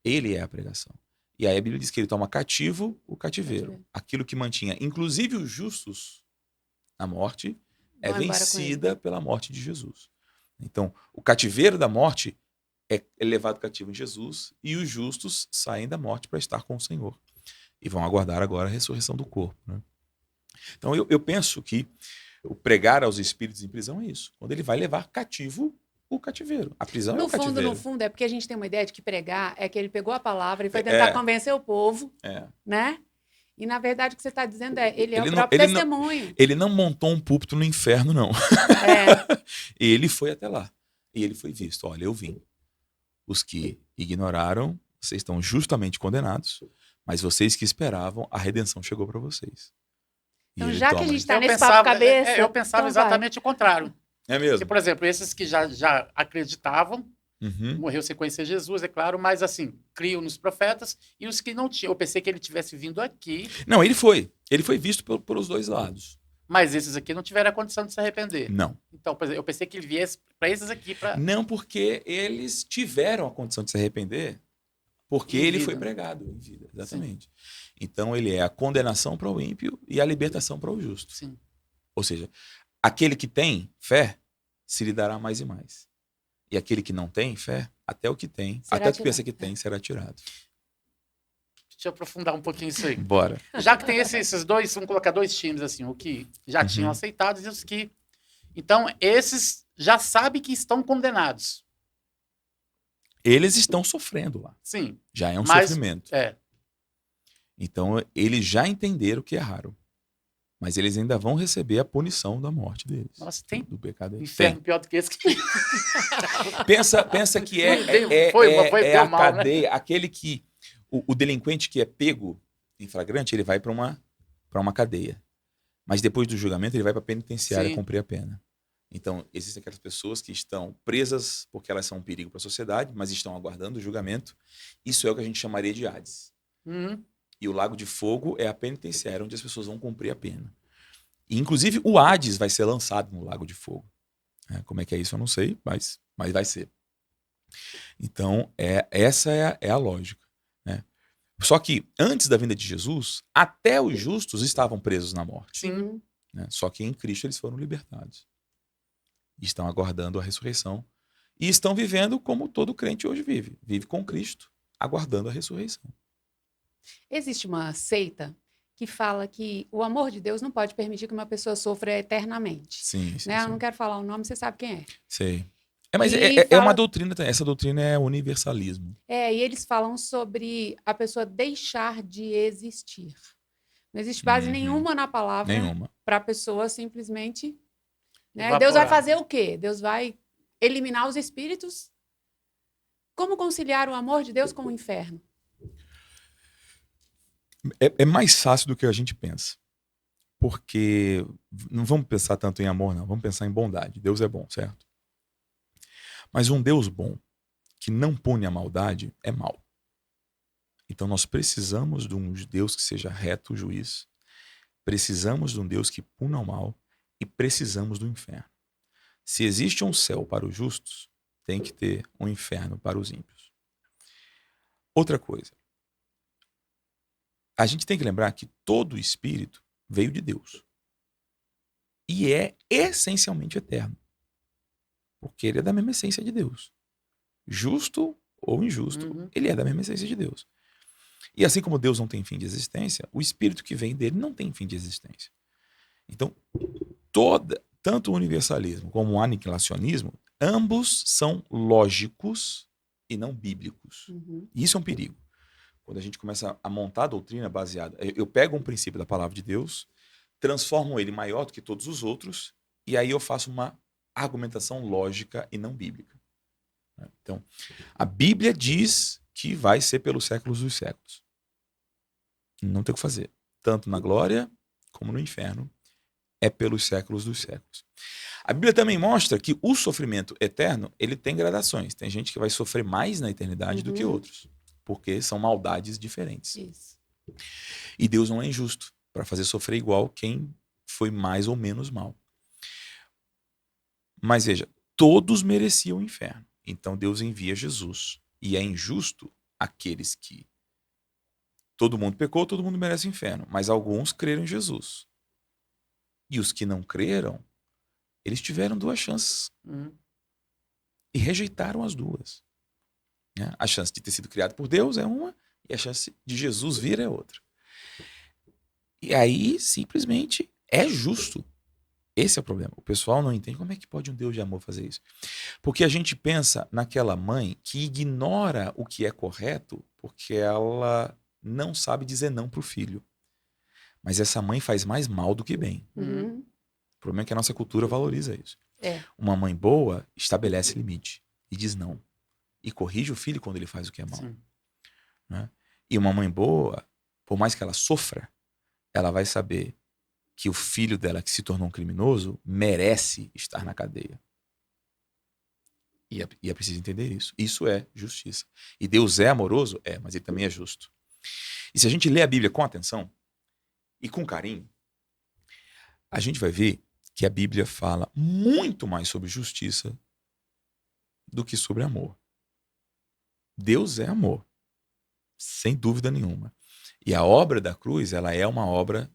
Ele é a pregação. E aí a Bíblia diz que ele toma cativo o cativeiro. Aquilo que mantinha, inclusive os justos, na morte, é vencida pela morte de Jesus. Então, o cativeiro da morte é levado cativo em Jesus e os justos saem da morte para estar com o Senhor. E vão aguardar agora a ressurreição do corpo. Né? Então, eu penso que o pregar aos espíritos em prisão é isso. Quando ele vai levar cativo o cativeiro. A prisão é o cativeiro. No fundo, é porque a gente tem uma ideia de que pregar é que ele pegou a palavra e foi tentar convencer o povo, né? E, na verdade, o que você está dizendo é ele é o próprio testemunho. Ele não montou um púlpito no inferno, não. Ele foi até lá. E ele foi visto. Olha, eu vim. Os que ignoraram, vocês estão justamente condenados, mas vocês que esperavam, a redenção chegou para vocês. Então, já que a gente está nesse papo cabeça... eu pensava exatamente o contrário. É mesmo? Porque, por exemplo, esses que já acreditavam, morreu sem conhecer Jesus, é claro, mas assim, criam nos profetas, e os que não tinham. Eu pensei que ele tivesse vindo aqui. Não, ele foi. Ele foi visto pelos dois lados. Mas esses aqui não tiveram a condição de se arrepender. Não. Então, por exemplo, eu pensei que ele viesse para esses aqui. Não, porque eles tiveram a condição de se arrepender, porque ele foi pregado em vida. Exatamente. Sim. Então, ele é a condenação para o ímpio e a libertação para o justo. Sim. Ou seja, aquele que tem fé, se lhe dará mais e mais. E aquele que não tem fé, até o que tem, até o que pensa que tem, será tirado. Deixa eu aprofundar um pouquinho isso aí. Bora. Já que tem esses dois, vamos colocar dois times, assim, o que já tinham aceitado e os que... Então, esses já sabem que estão condenados. Eles estão sofrendo lá. Sim. Já é um sofrimento. É. Então, eles já entenderam que erraram. Mas eles ainda vão receber a punição da morte deles. Nossa, tem do pecado deles. inferno pior do que esse. pensa que é a mal, cadeia, né? Aquele que... O delinquente que é pego em flagrante, ele vai para uma cadeia. Mas depois do julgamento, ele vai para a penitenciária cumprir a pena. Então, existem aquelas pessoas que estão presas porque elas são um perigo para a sociedade, mas estão aguardando o julgamento. Isso é o que a gente chamaria de Hades. E o Lago de Fogo é a penitenciária onde as pessoas vão cumprir a pena. E, inclusive, o Hades vai ser lançado no Lago de Fogo. Como é que é isso, eu não sei, mas vai ser. Então, essa é a lógica. Né? Só que antes da vinda de Jesus, até os justos estavam presos na morte. Sim. Né? Só que em Cristo eles foram libertados. E estão aguardando a ressurreição. E estão vivendo como todo crente hoje vive. Vive com Cristo, aguardando a ressurreição. Existe uma seita que fala que o amor de Deus não pode permitir que uma pessoa sofra eternamente. Sim, sim, Né? Eu sim. não quero falar o nome, você sabe quem é. Sei. Mas E é fala- uma doutrina, essa doutrina é universalismo. E eles falam sobre a pessoa deixar de existir. Não existe base Uhum. nenhuma na palavra Nenhuma. para a pessoa simplesmente. Né? Evaporar. Deus vai fazer o quê? Deus vai eliminar os espíritos? Como conciliar o amor de Deus com o inferno? É mais fácil do que a gente pensa. Porque não vamos pensar tanto em amor, não. Vamos pensar em bondade. Deus é bom, certo? Mas um Deus bom, que não pune a maldade, é mau. Então nós precisamos de um Deus que seja reto, juiz. Precisamos de um Deus que puna o mal. E precisamos do inferno. Se existe um céu para os justos, tem que ter um inferno para os ímpios. Outra coisa. A gente tem que lembrar que todo espírito veio de Deus. E é essencialmente eterno. Porque ele é da mesma essência de Deus. Justo ou injusto, Uhum. ele é da mesma essência de Deus. E assim como Deus não tem fim de existência, o espírito que vem dele não tem fim de existência. Então, tanto o universalismo como o aniquilacionismo, ambos são lógicos e não bíblicos. Uhum. E isso é um perigo. Quando a gente começa a montar a doutrina baseada... Eu pego um princípio da palavra de Deus, transformo ele maior do que todos os outros, e aí eu faço uma argumentação lógica e não bíblica. Então, a Bíblia diz que vai ser pelos séculos dos séculos. Não tem o que fazer. Tanto na glória como no inferno, é pelos séculos dos séculos. A Bíblia também mostra que o sofrimento eterno, ele tem gradações. Tem gente que vai sofrer mais na eternidade do que outros, porque são maldades diferentes. Isso. E Deus não é injusto para fazer sofrer igual quem foi mais ou menos mal. Mas veja, todos mereciam o inferno. Então Deus envia Jesus. E é injusto aqueles que... Todo mundo pecou, todo mundo merece o inferno. Mas alguns creram em Jesus. E os que não creram, eles tiveram duas chances. E rejeitaram as duas. Né? A chance de ter sido criado por Deus é uma, e a chance de Jesus vir é outra. E aí, simplesmente, é justo. Esse é o problema. O pessoal não entende como é que pode um Deus de amor fazer isso. Porque a gente pensa naquela mãe que ignora o que é correto porque ela não sabe dizer não para o filho. Mas essa mãe faz mais mal do que bem. Uhum. O problema é que a nossa cultura valoriza isso. É. Uma mãe boa estabelece limite e diz não. E corrige o filho quando ele faz o que é mal. Né? E uma mãe boa, por mais que ela sofra, ela vai saber que o filho dela que se tornou um criminoso merece estar na cadeia. E é preciso entender isso. Isso é justiça. E Deus é amoroso? É, mas ele também é justo. E se a gente lê a Bíblia com atenção e com carinho, a gente vai ver que a Bíblia fala muito mais sobre justiça do que sobre amor. Deus é amor, sem dúvida nenhuma. E a obra da cruz, ela é uma obra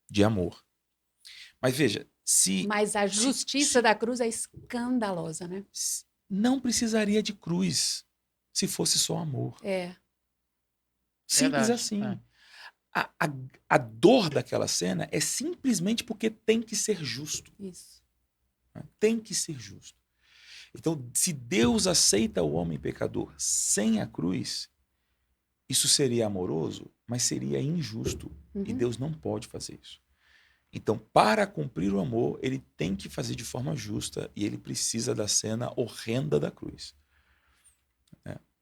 de amor. Mas veja, Mas a justiça da cruz é escandalosa, né? Não precisaria de cruz se fosse só amor. É. Simples Verdade, assim. é. A dor daquela cena é simplesmente porque tem que ser justo. Isso. Tem que ser justo. Então, se Deus aceita o homem pecador sem a cruz, isso seria amoroso, mas seria injusto. E Deus não pode fazer isso. Então, para cumprir o amor, ele tem que fazer de forma justa e ele precisa da cena horrenda da cruz.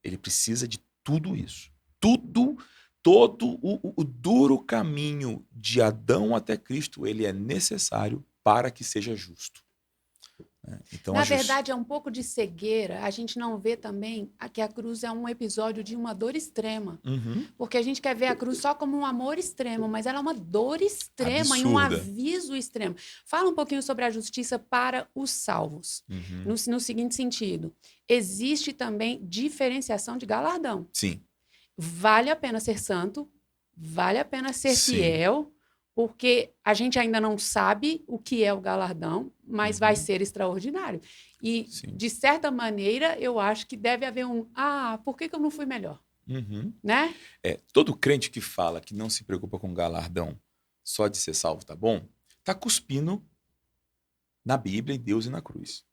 Ele precisa de tudo isso. Todo o duro caminho de Adão até Cristo, ele é necessário para que seja justo. Então, Na verdade, é um pouco de cegueira. A gente não vê também que a cruz é um episódio de uma dor extrema. Porque a gente quer ver a cruz só como um amor extremo, mas ela é uma dor extrema e um Absurda. aviso extremo. Fala um pouquinho sobre a justiça para os salvos. No seguinte sentido, existe também diferenciação de galardão. Sim. vale a pena ser santo, vale a pena ser Sim. fiel, porque a gente ainda não sabe o que é o galardão, mas vai ser extraordinário. E, Sim. de certa maneira, eu acho que deve haver por que eu não fui melhor? Uhum. Né? Todo crente que fala que não se preocupa com galardão só de ser salvo, tá bom? Tá cuspindo na Bíblia, em Deus e na cruz.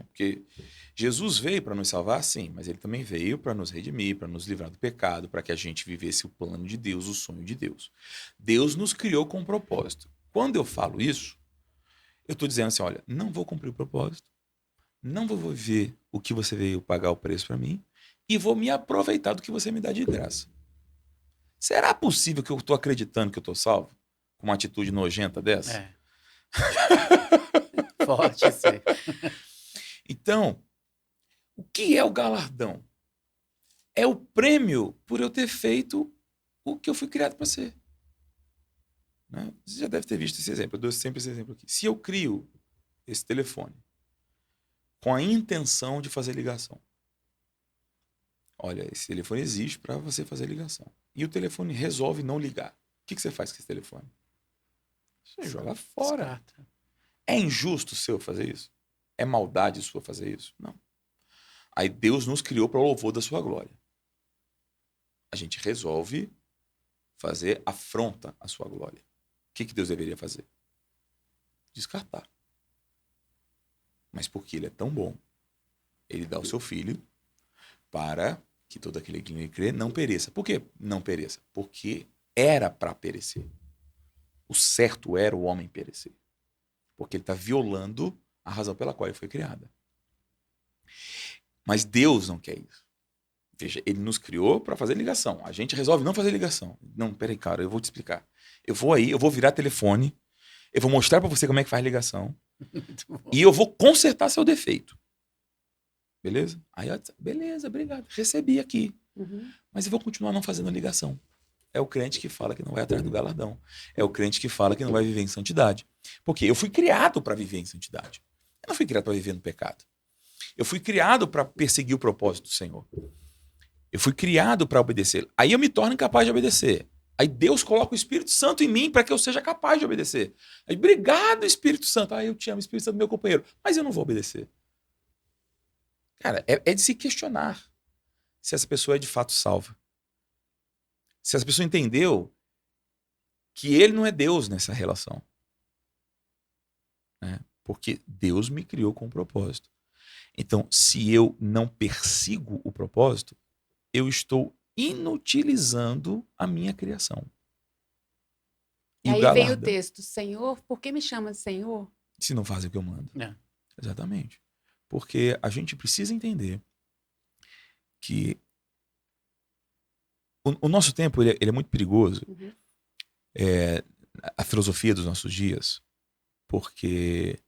Porque Jesus veio para nos salvar, sim, mas ele também veio para nos redimir, para nos livrar do pecado, para que a gente vivesse o plano de Deus, o sonho de Deus. Deus nos criou com um propósito. Quando eu falo isso, eu estou dizendo assim, olha, não vou cumprir o propósito, não vou viver o que você veio pagar o preço para mim e vou me aproveitar do que você me dá de graça. Será possível que eu estou acreditando que eu estou salvo? Com uma atitude nojenta dessa? É. Forte ser. Então, o que é o galardão? É o prêmio por eu ter feito o que eu fui criado para ser. Né? Você já deve ter visto esse exemplo. Eu dou sempre esse exemplo aqui. Se eu crio esse telefone com a intenção de fazer ligação, olha, esse telefone existe para você fazer ligação. E o telefone resolve não ligar. O que você faz com esse telefone? Você joga fora. Descarta. É injusto seu fazer isso? É maldade sua fazer isso? Não. Aí Deus nos criou para o louvor da sua glória. A gente resolve fazer afronta à sua glória. O que Deus deveria fazer? Descartar. Mas porque ele é tão bom, ele dá o seu filho para que todo aquele que nele crê não pereça. Por que não pereça? Porque era para perecer. O certo era o homem perecer. Porque ele está violando a razão pela qual ele foi criada. Mas Deus não quer isso. Veja, ele nos criou para fazer ligação. A gente resolve não fazer ligação. Não, peraí, cara, eu vou te explicar. Eu vou virar telefone, eu vou mostrar para você como é que faz ligação e eu vou consertar seu defeito. Beleza? Aí eu disse, beleza, obrigado. Recebi aqui. Uhum. Mas eu vou continuar não fazendo ligação. É o crente que fala que não vai atrás do galardão. É o crente que fala que não vai viver em santidade. Porque eu fui criado para viver em santidade. Eu não fui criado para viver no pecado. Eu fui criado para perseguir o propósito do Senhor. Eu fui criado para obedecer. Aí eu me torno incapaz de obedecer. Aí Deus coloca o Espírito Santo em mim para que eu seja capaz de obedecer. Aí, obrigado, Espírito Santo. Eu te amo, Espírito Santo, meu companheiro. Mas eu não vou obedecer. Cara, é de se questionar se essa pessoa é de fato salva. Se essa pessoa entendeu que ele não é Deus nessa relação. Né? Porque Deus me criou com um propósito. Então, se eu não persigo o propósito, eu estou inutilizando a minha criação. E Aí o vem o galardão, texto, Senhor, por que me chama de Senhor? se não fazem o que eu mando. É. Exatamente. Porque a gente precisa entender que o nosso tempo ele é muito perigoso. Uhum. A filosofia dos nossos dias, porque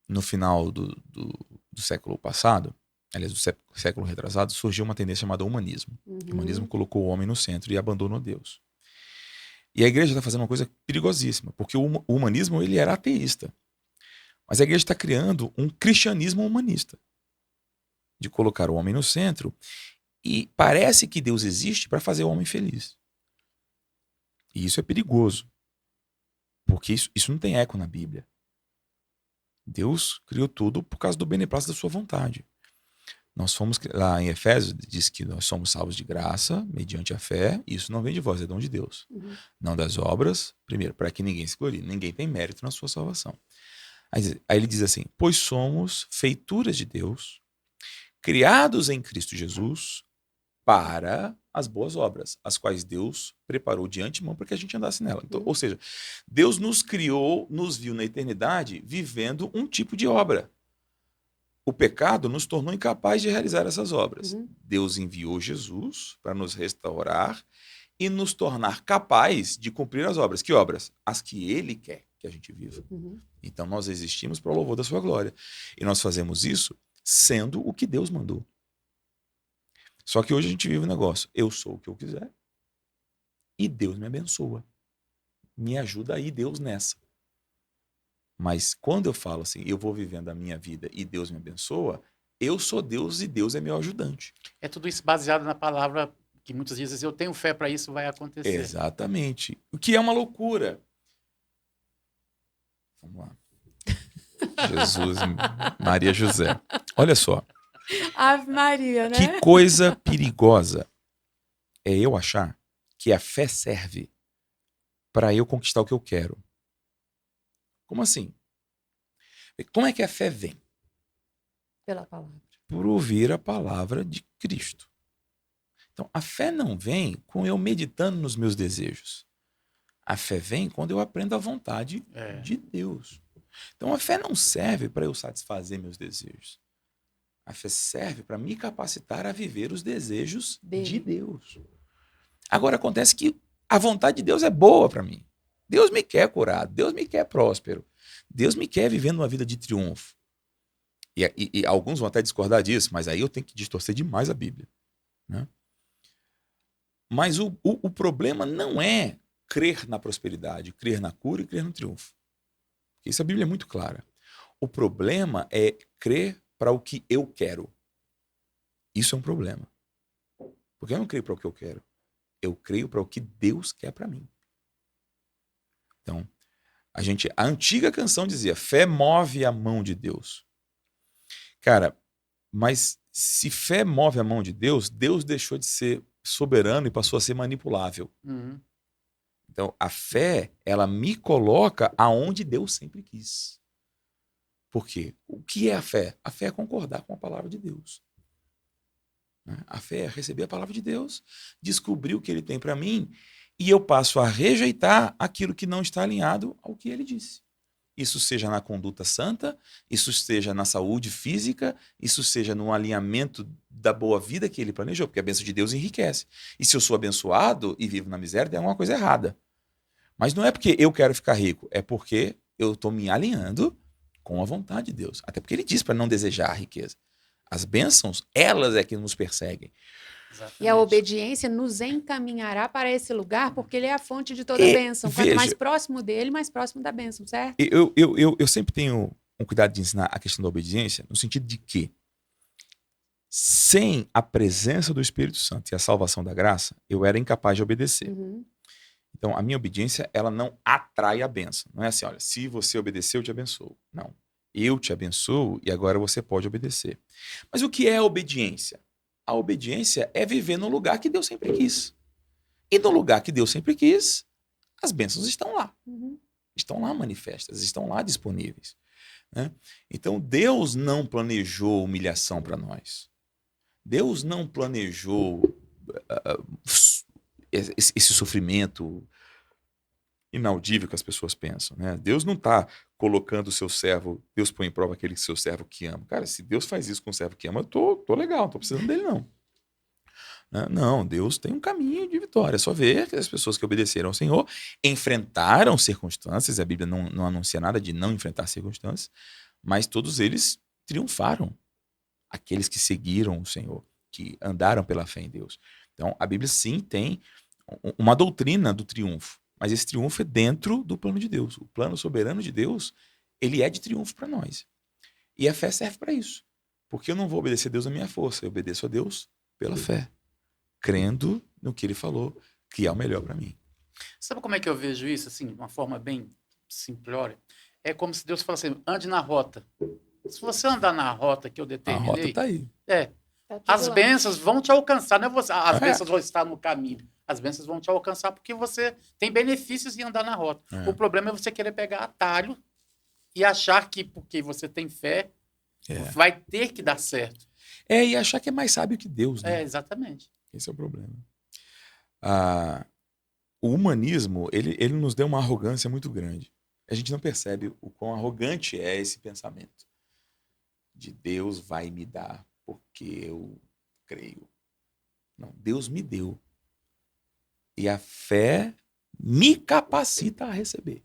no final do século passado, aliás, do século retrasado, surgiu uma tendência chamada humanismo. Uhum. O humanismo colocou o homem no centro e abandonou Deus. E a igreja está fazendo uma coisa perigosíssima, porque o humanismo ele era ateísta. Mas a igreja está criando um cristianismo humanista, de colocar o homem no centro, e parece que Deus existe para fazer o homem feliz. E isso é perigoso, porque isso não tem eco na Bíblia. Deus criou tudo por causa do beneplácito da sua vontade. Nós fomos, lá em Efésios, diz que nós somos salvos de graça, mediante a fé, e isso não vem de vós, é dom de Deus. Uhum. Não das obras, primeiro, para que ninguém se glorie. Ninguém tem mérito na sua salvação. Aí ele diz assim, pois somos feituras de Deus, criados em Cristo Jesus, para as boas obras, as quais Deus preparou de antemão para que a gente andasse nela. Então, ou seja, Deus nos criou, nos viu na eternidade vivendo um tipo de obra. O pecado nos tornou incapazes de realizar essas obras. Uhum. Deus enviou Jesus para nos restaurar e nos tornar capazes de cumprir as obras. Que obras? As que Ele quer que a gente viva. Uhum. Então nós existimos para o louvor da sua glória. E nós fazemos isso sendo o que Deus mandou. Só que hoje a gente vive um negócio. Eu sou o que eu quiser e Deus me abençoa. Me ajuda aí, Deus, nessa. Mas quando eu falo assim, eu vou vivendo a minha vida e Deus me abençoa, eu sou Deus e Deus é meu ajudante. É tudo isso baseado na palavra que muitas vezes eu tenho fé para isso, vai acontecer. Exatamente. O que é uma loucura. Vamos lá. Jesus, Maria José. Olha só. Ave Maria, né? Que coisa perigosa é eu achar que a fé serve para eu conquistar o que eu quero. Como assim? Como é que a fé vem? Pela palavra. Por ouvir a palavra de Cristo. Então, a fé não vem com eu meditando nos meus desejos. A fé vem quando eu aprendo a vontade de Deus. Então, a fé não serve para eu satisfazer meus desejos. A fé serve para me capacitar a viver os desejos de Deus. Agora, acontece que a vontade de Deus é boa para mim. Deus me quer curado, Deus me quer próspero. Deus me quer vivendo uma vida de triunfo. E alguns vão até discordar disso, mas aí eu tenho que distorcer demais a Bíblia, né? Mas o problema não é crer na prosperidade, crer na cura e crer no triunfo. Porque isso a Bíblia é muito clara. O problema é crer para o que eu quero. Isso é um problema. Porque eu não creio para o que eu quero. Eu creio para o que Deus quer para mim. Então, a antiga canção dizia, fé move a mão de Deus. Cara, mas se fé move a mão de Deus, Deus deixou de ser soberano e passou a ser manipulável. Uhum. Então, a fé, ela me coloca aonde Deus sempre quis. Por quê? O que é a fé? A fé é concordar com a palavra de Deus. A fé é receber a palavra de Deus, descobrir o que ele tem para mim, e eu passo a rejeitar aquilo que não está alinhado ao que ele disse. Isso seja na conduta santa, isso seja na saúde física, isso seja no alinhamento da boa vida que ele planejou, porque a bênção de Deus enriquece. E se eu sou abençoado e vivo na miséria, tem alguma coisa errada. Mas não é porque eu quero ficar rico, é porque eu estou me alinhando com a vontade de Deus. Até porque ele diz para não desejar a riqueza. As bênçãos, elas é que nos perseguem. Exatamente. E a obediência nos encaminhará para esse lugar, porque ele é a fonte de toda a bênção. Quanto mais próximo dele, mais próximo da bênção, certo? Eu sempre tenho um cuidado de ensinar a questão da obediência, no sentido de que, sem a presença do Espírito Santo e a salvação da graça, eu era incapaz de obedecer. Uhum. Então, a minha obediência, ela não atrai a bênção. Não é assim, olha, se você obedecer, eu te abençoo. Não. Eu te abençoo e agora você pode obedecer. Mas o que é a obediência? A obediência é viver no lugar que Deus sempre quis. E no lugar que Deus sempre quis, as bênçãos estão lá. Uhum. Estão lá manifestas, estão lá disponíveis, né? Então, Deus não planejou humilhação para nós. Deus não planejou esse sofrimento inaudível que as pessoas pensam, né? Deus não está colocando o seu servo, Deus põe em prova aquele seu servo que ama. Cara, se Deus faz isso com o servo que ama, eu tô legal, não tô precisando dele, não. Não, Deus tem um caminho de vitória. É só ver que as pessoas que obedeceram ao Senhor enfrentaram circunstâncias, a Bíblia não anuncia nada de não enfrentar circunstâncias, mas todos eles triunfaram. Aqueles que seguiram o Senhor, que andaram pela fé em Deus. Então, a Bíblia sim tem uma doutrina do triunfo, mas esse triunfo é dentro do plano de Deus. O plano soberano de Deus, ele é de triunfo para nós. E a fé serve para isso. Porque eu não vou obedecer a Deus na minha força, eu obedeço a Deus pela fé, crendo no que ele falou, que é o melhor para mim. Sabe como é que eu vejo isso, assim, de uma forma bem simplória? É como se Deus falasse assim, ande na rota. Se você andar na rota que eu A determinei... rota está aí. Tá tudo As lá. bênçãos vão te alcançar, não é você. As bênçãos vão estar no caminho. As bênçãos vão te alcançar porque você tem benefícios em andar na rota. O problema é você querer pegar atalho e achar que, porque você tem fé, vai ter que dar certo. E achar que é mais sábio que Deus, né? Exatamente. Esse é o problema. O humanismo, ele nos deu uma arrogância muito grande. A gente não percebe o quão arrogante é esse pensamento. De Deus vai me dar porque eu creio. Não, Deus me deu. E a fé me capacita a receber.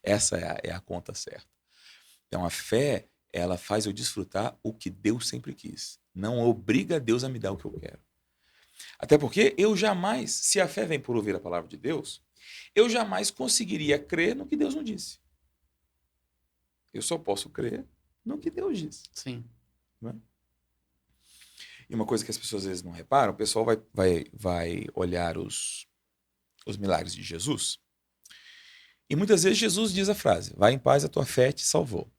Essa é a conta certa. Então a fé, ela faz eu desfrutar o que Deus sempre quis. Não obriga Deus a me dar o que eu quero. Até porque eu jamais, se a fé vem por ouvir a palavra de Deus, eu jamais conseguiria crer no que Deus não disse. Eu só posso crer no que Deus diz. Sim. E uma coisa que as pessoas às vezes não reparam, o pessoal vai olhar os milagres de Jesus, e muitas vezes Jesus diz a frase, vai em paz, a tua fé te salvou.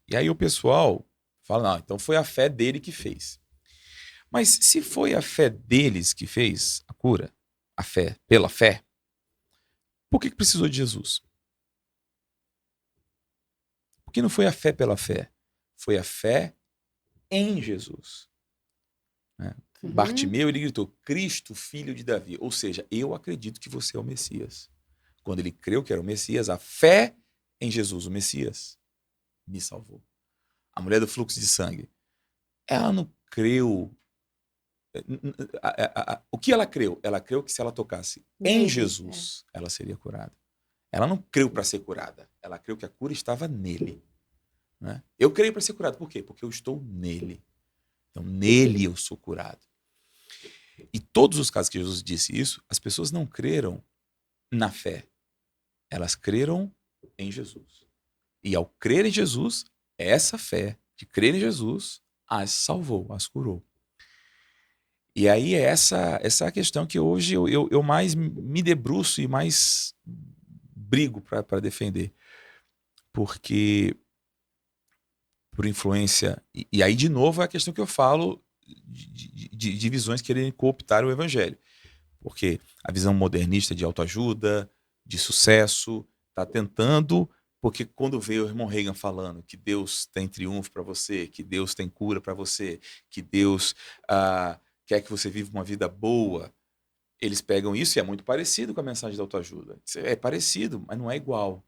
E aí o pessoal fala, não, então foi a fé dele que fez. Mas se foi a fé deles que fez a cura, a fé, pela fé, por que precisou de Jesus? Porque não foi a fé pela fé, foi a fé em Jesus. Né? Bartimeu, ele gritou, Cristo, filho de Davi. Ou seja, eu acredito que você é o Messias. Quando ele creu que era o Messias, a fé em Jesus, o Messias, me salvou. A mulher do fluxo de sangue, ela não creu. O que ela creu? Ela creu que se ela tocasse em Jesus, ela seria curada. Ela não creu para ser curada. Ela creu que a cura estava nele. Né? Eu creio para ser curado. Por quê? Porque eu estou nele. Então, nele eu sou curado. E todos os casos que Jesus disse isso, as pessoas não creram na fé. Elas creram em Jesus. E ao crer em Jesus, essa fé de crer em Jesus as salvou, as curou. E aí é essa a questão que hoje eu mais me debruço e mais brigo para defender. Porque, por influência... E aí, de novo, é a questão que eu falo de visões querendo cooptar o evangelho. Porque a visão modernista de autoajuda, de sucesso, está tentando... Porque quando veio o irmão Reagan falando que Deus tem triunfo para você, que Deus tem cura para você, que Deus quer que você viva uma vida boa, eles pegam isso e é muito parecido com a mensagem da autoajuda. É parecido, mas não é igual.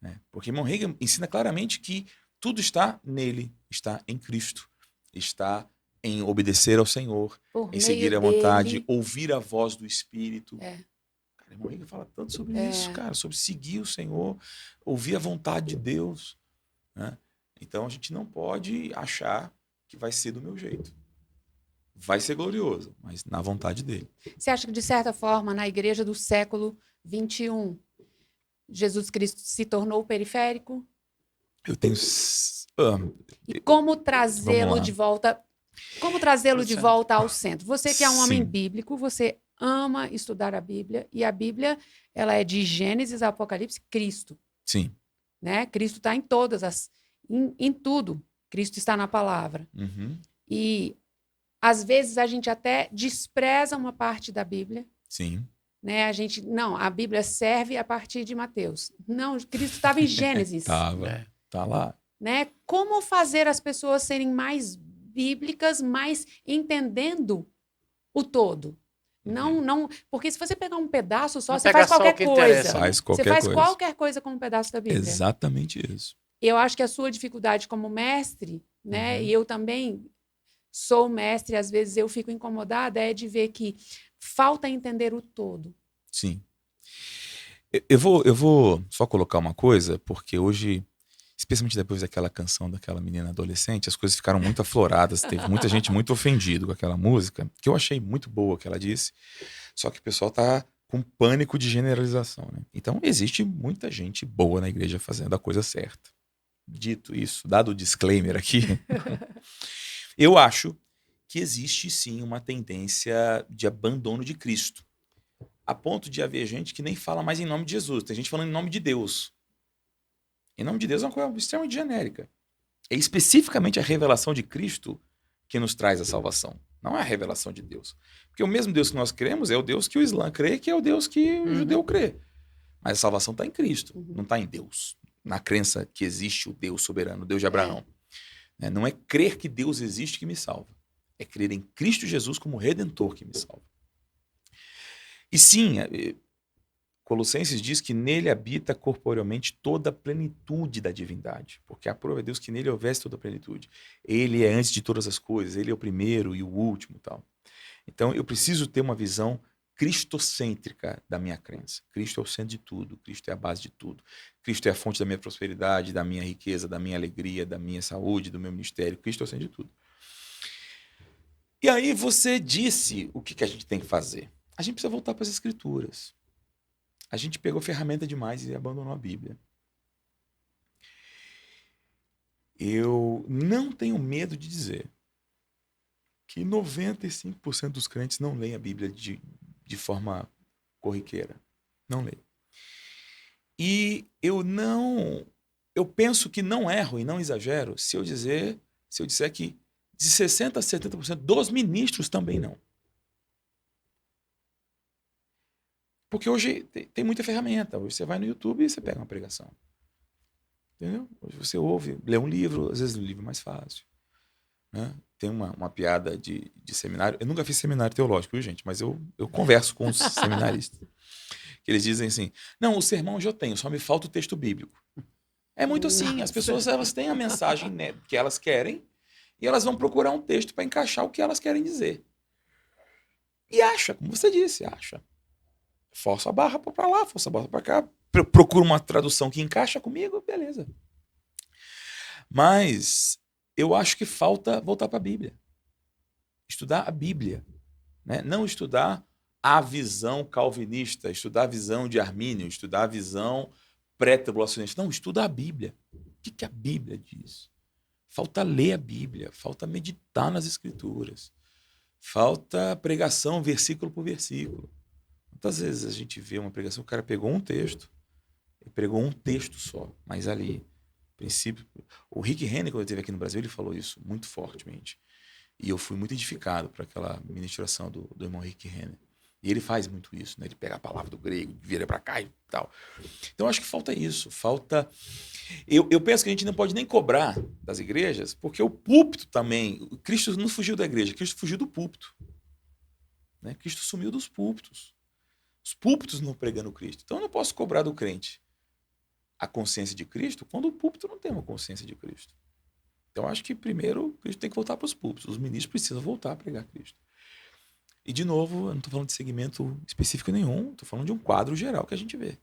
Né? Porque o irmão Reagan ensina claramente que tudo está nele, está em Cristo, está em obedecer ao Senhor, em seguir a vontade, ouvir a voz do Espírito. O irmão Reagan fala tanto sobre isso, cara, sobre seguir o Senhor, ouvir a vontade de Deus. Né? Então a gente não pode achar que vai ser do meu jeito. Vai ser glorioso, mas na vontade dele. Você acha que, de certa forma, na igreja do século XXI, Jesus Cristo se tornou periférico? Eu tenho... E como trazê-lo de volta? Como trazê-lo de volta ao centro? Você que é um homem bíblico, você ama estudar a Bíblia, e a Bíblia, ela é de Gênesis a Apocalipse, Cristo. Sim. Né? Cristo está em em tudo. Cristo está na palavra. Uhum. E, às vezes, a gente até despreza uma parte da Bíblia. Sim. Né? A Bíblia serve a partir de Mateus. Não, Cristo estava em Gênesis. Tá lá. Né? Como fazer as pessoas serem mais bíblicas, mais entendendo o todo? Não, porque se você pegar um pedaço só, você faz qualquer coisa. Você faz qualquer coisa com um pedaço da Bíblia. Exatamente isso. Eu acho que a sua dificuldade como mestre, né? E eu também sou mestre, às vezes eu fico incomodada, é de ver que falta entender o todo. Sim. Eu vou só colocar uma coisa, porque hoje, especialmente depois daquela canção daquela menina adolescente, as coisas ficaram muito afloradas, teve muita gente muito ofendida com aquela música, que eu achei muito boa que ela disse, só que o pessoal tá com pânico de generalização, né? Então existe muita gente boa na igreja fazendo a coisa certa. Dito isso, dado o disclaimer aqui, eu acho que existe sim uma tendência de abandono de Cristo, a ponto de haver gente que nem fala mais em nome de Jesus, tem gente falando em nome de Deus. Em nome de Deus é uma coisa extremamente genérica. É especificamente a revelação de Cristo que nos traz a salvação. Não é a revelação de Deus. Porque o mesmo Deus que nós cremos é o Deus que o Islã crê, que é o Deus que o judeu crê. Mas a salvação está em Cristo, não está em Deus. Na crença que existe o Deus soberano, o Deus de Abraão. Não é crer que Deus existe que me salva. É crer em Cristo Jesus como Redentor que me salva. E sim, Colossenses diz que nele habita corporealmente toda a plenitude da divindade, porque a prova é Deus que nele houvesse toda a plenitude. Ele é antes de todas as coisas, ele é o primeiro e o último. Tal. Então eu preciso ter uma visão cristocêntrica da minha crença. Cristo é o centro de tudo, Cristo é a base de tudo. Cristo é a fonte da minha prosperidade, da minha riqueza, da minha alegria, da minha saúde, do meu ministério. Cristo é o centro de tudo. E aí você disse o que a gente tem que fazer. A gente precisa voltar para as Escrituras. A gente pegou ferramenta demais e abandonou a Bíblia. eu não tenho medo de dizer que 95% dos crentes não leem a Bíblia de forma corriqueira. Não leem. E eu penso que não erro e não exagero se eu disser que de 60% a 70% dos ministros também não. Porque hoje tem muita ferramenta. Hoje você vai no YouTube e você pega uma pregação. Entendeu? Hoje você ouve, lê um livro, às vezes o livro é mais fácil. Né? Tem uma piada de seminário. Eu nunca fiz seminário teológico, viu, gente? Mas eu converso com os seminaristas. Que eles dizem assim, não, o sermão eu já tenho, só me falta o texto bíblico. É muito assim, as pessoas elas têm a mensagem, né, que elas querem e elas vão procurar um texto para encaixar o que elas querem dizer. E acha, como você disse, acha. Força a barra para lá, força a barra para cá, procura uma tradução que encaixa comigo, beleza. Mas eu acho que falta voltar para a Bíblia. Estudar a Bíblia. Né? Não estudar a visão calvinista, estudar a visão de Armínio, estudar a visão pré-tribulacionista. Não, estuda a Bíblia. O que a Bíblia diz? Falta ler a Bíblia, falta meditar nas Escrituras, falta pregação versículo por versículo. Quantas vezes a gente vê uma pregação, o cara pegou um texto, ele pregou um texto só, mas ali, princípio... O Rick Renner, quando ele esteve aqui no Brasil, ele falou isso muito fortemente. E eu fui muito edificado por aquela ministração do irmão Rick Renner. E ele faz muito isso, né? Ele pega a palavra do grego, vira para cá e tal. Então, acho que falta isso. Falta... Eu penso que a gente não pode nem cobrar das igrejas, porque o púlpito também... Cristo não fugiu da igreja, Cristo fugiu do púlpito. Né? Cristo sumiu dos púlpitos. Os púlpitos não pregando Cristo. Então, eu não posso cobrar do crente a consciência de Cristo quando o púlpito não tem uma consciência de Cristo. Então, acho que primeiro Cristo tem que voltar para os púlpitos. Os ministros precisam voltar a pregar Cristo. E, de novo, eu não estou falando de segmento específico nenhum, estou falando de um quadro geral que a gente vê.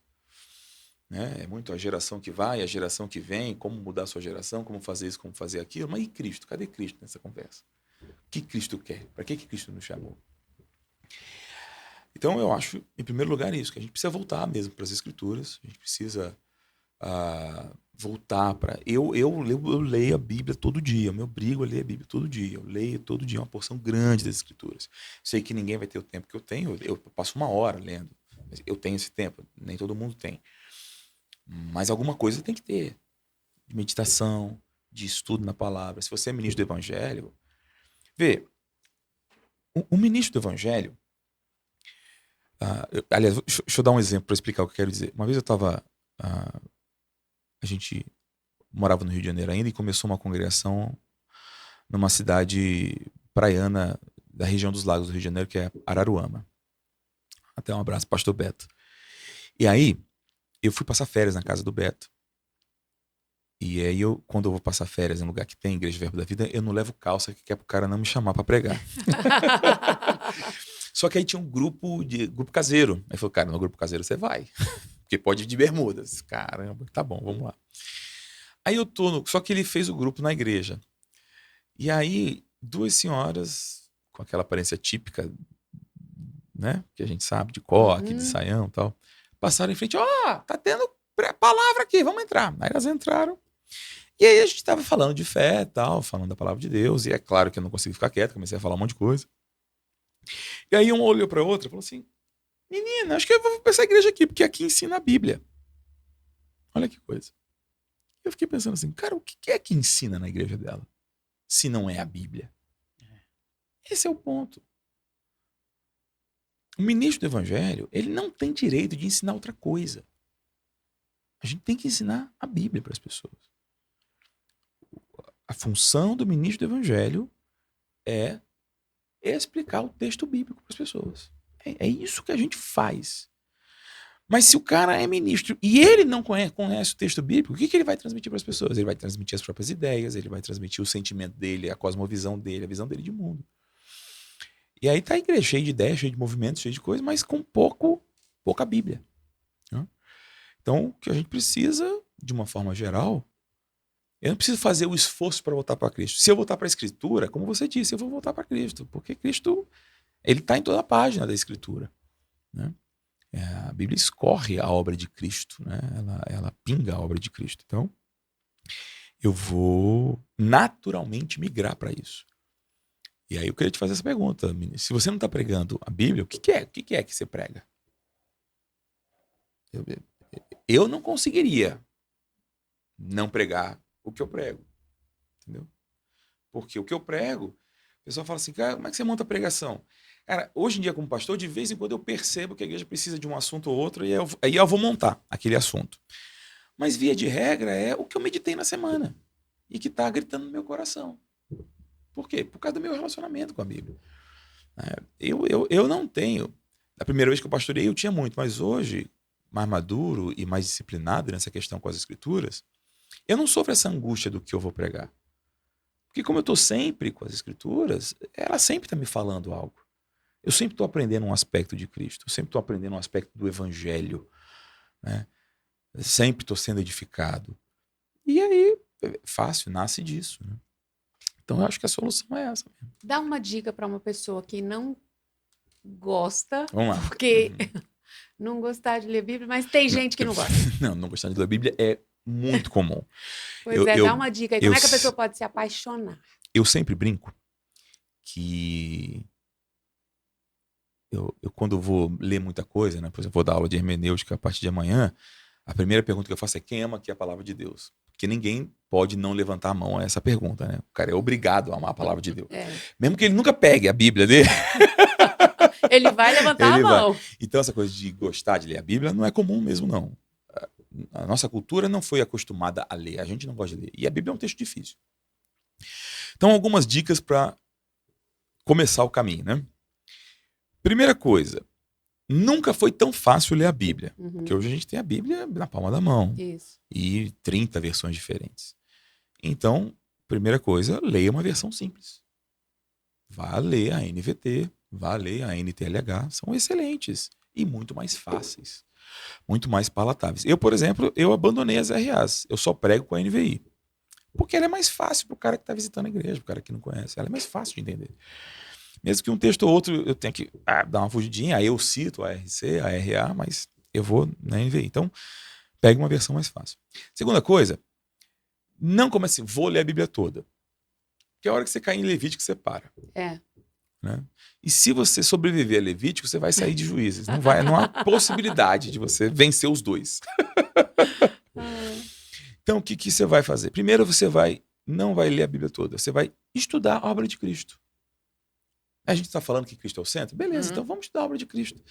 Né? É muito a geração que vai, a geração que vem, como mudar a sua geração, como fazer isso, como fazer aquilo. Mas e Cristo? Cadê Cristo nessa conversa? O que Cristo quer? Para que Cristo nos chamou? Então, eu acho, em primeiro lugar, isso, que a gente precisa voltar mesmo para as Escrituras, a gente precisa voltar para... Eu leio a Bíblia todo dia, eu me obrigo a ler a Bíblia todo dia, eu leio todo dia uma porção grande das Escrituras. Sei que ninguém vai ter o tempo que eu tenho, eu passo 1 hora lendo, eu tenho esse tempo, nem todo mundo tem. Mas alguma coisa tem que ter, de meditação, de estudo na palavra. Se você é ministro do Evangelho, vê, o ministro do Evangelho, aliás, deixa eu dar um exemplo para explicar o que eu quero dizer. Uma vez eu estava... a gente morava no Rio de Janeiro ainda e começou uma congregação numa cidade praiana da região dos Lagos do Rio de Janeiro, que é Araruama. Até um abraço, pastor Beto. E aí, eu fui passar férias na casa do Beto. E aí, quando eu vou passar férias em um lugar que tem Igreja Verbo da Vida, eu não levo calça, que é pro cara não me chamar para pregar. Só que aí tinha um grupo caseiro. Aí falou, cara, no grupo caseiro você vai. Porque pode ir de bermudas. Caramba, tá bom, vamos lá. Aí eu tô só que ele fez o grupo na igreja. E aí, 2 senhoras, com aquela aparência típica, né? Que a gente sabe, de coque, de saião e tal, passaram em frente. Tá tendo palavra aqui, vamos entrar. Aí elas entraram. E aí a gente tava falando de fé e tal, falando da palavra de Deus. E é claro que eu não consegui ficar quieto, comecei a falar um monte de coisa. E aí uma olhou pra outra e falou assim, menina, acho que eu vou pra essa igreja aqui, porque aqui ensina a Bíblia. Olha que coisa. Eu fiquei pensando assim, cara, o que é que ensina na igreja dela? Se não é a Bíblia. Esse é o ponto. O ministro do Evangelho, ele não tem direito de ensinar outra coisa. A gente tem que ensinar a Bíblia para as pessoas. A função do ministro do Evangelho é explicar o texto bíblico para as pessoas. É isso que a gente faz. Mas se o cara é ministro e ele não conhece o texto bíblico, o que ele vai transmitir para as pessoas? Ele vai transmitir as próprias ideias, ele vai transmitir o sentimento dele, a cosmovisão dele, a visão dele de mundo. E aí tá a igreja cheia de ideias, cheia de movimentos, cheia de coisas, mas com pouca Bíblia. Né? Então, o que a gente precisa, de uma forma geral, eu não preciso fazer o esforço para voltar para Cristo. Se eu voltar para a Escritura, como você disse, eu vou voltar para Cristo, porque Cristo, ele está em toda a página da Escritura. Né? A Bíblia escorre a obra de Cristo, né? Ela pinga a obra de Cristo. Então, eu vou naturalmente migrar para isso. E aí eu queria te fazer essa pergunta, menino. Se você não está pregando a Bíblia, o que é que você prega? Eu não conseguiria não pregar o que eu prego. Entendeu? Porque o que eu prego, o pessoal fala assim, cara, como é que você monta a pregação? Cara, hoje em dia como pastor, de vez em quando eu percebo que a igreja precisa de um assunto ou outro e aí eu vou montar aquele assunto. Mas via de regra é o que eu meditei na semana e que está gritando no meu coração. Por quê? Por causa do meu relacionamento com a Bíblia. Eu não tenho. Da primeira vez que eu pastorei, eu tinha muito, mas hoje, mais maduro e mais disciplinado nessa questão com as Escrituras, eu não sofro essa angústia do que eu vou pregar. Porque como eu estou sempre com as Escrituras, ela sempre está me falando algo. Eu sempre estou aprendendo um aspecto de Cristo, eu sempre estou aprendendo um aspecto do Evangelho, né? Eu sempre estou sendo edificado. E aí, fácil, nasce disso, né? Então eu acho que a solução é essa mesmo. Dá uma dica para uma pessoa que não gosta, Vamos lá. porque não gostar de ler Bíblia, mas tem gente que não gosta. Não gostar de ler a Bíblia é muito comum. Pois dá uma dica aí. Como é que a pessoa pode se apaixonar? Eu sempre brinco que eu quando eu vou ler muita coisa, né? Por exemplo, vou dar aula de hermenêutica a partir de amanhã, a primeira pergunta que eu faço é quem ama aqui a palavra de Deus? Porque ninguém pode não levantar a mão a essa pergunta, né? O cara é obrigado a amar a palavra de Deus. Mesmo que ele nunca pegue a Bíblia dele. Ele vai levantar a mão. Então essa coisa de gostar de ler a Bíblia não é comum mesmo, não. A nossa cultura não foi acostumada a ler. A gente não gosta de ler. E a Bíblia é um texto difícil. Então, algumas dicas para começar o caminho, né? Primeira coisa, nunca foi tão fácil ler a Bíblia. Porque hoje a gente tem a Bíblia na palma da mão. Isso. E 30 versões diferentes. Então, primeira coisa, leia uma versão simples. Vá ler a NVT, vá ler a NTLH. São excelentes e muito mais fáceis. Muito mais palatáveis. Eu, por exemplo, eu abandonei as RAs. Eu só prego com a NVI. Porque ela é mais fácil para o cara que está visitando a igreja, para o cara que não conhece. Ela é mais fácil de entender. Mesmo que um texto ou outro eu tenha que dar uma fugidinha, aí eu cito a RC, a RA, mas eu vou na NVI. Então, pegue uma versão mais fácil. Segunda coisa, não comece assim, vou ler a Bíblia toda. Porque a hora que você cair em Levítico, você para. Né? E se você sobreviver a Levítico, você vai sair de Juízes. Não há possibilidade de você vencer os dois. Então, o que você vai fazer? Primeiro, você não vai ler a Bíblia toda. Você vai estudar a obra de Cristo. A gente está falando que Cristo é o centro? Beleza, então vamos estudar a obra de Cristo.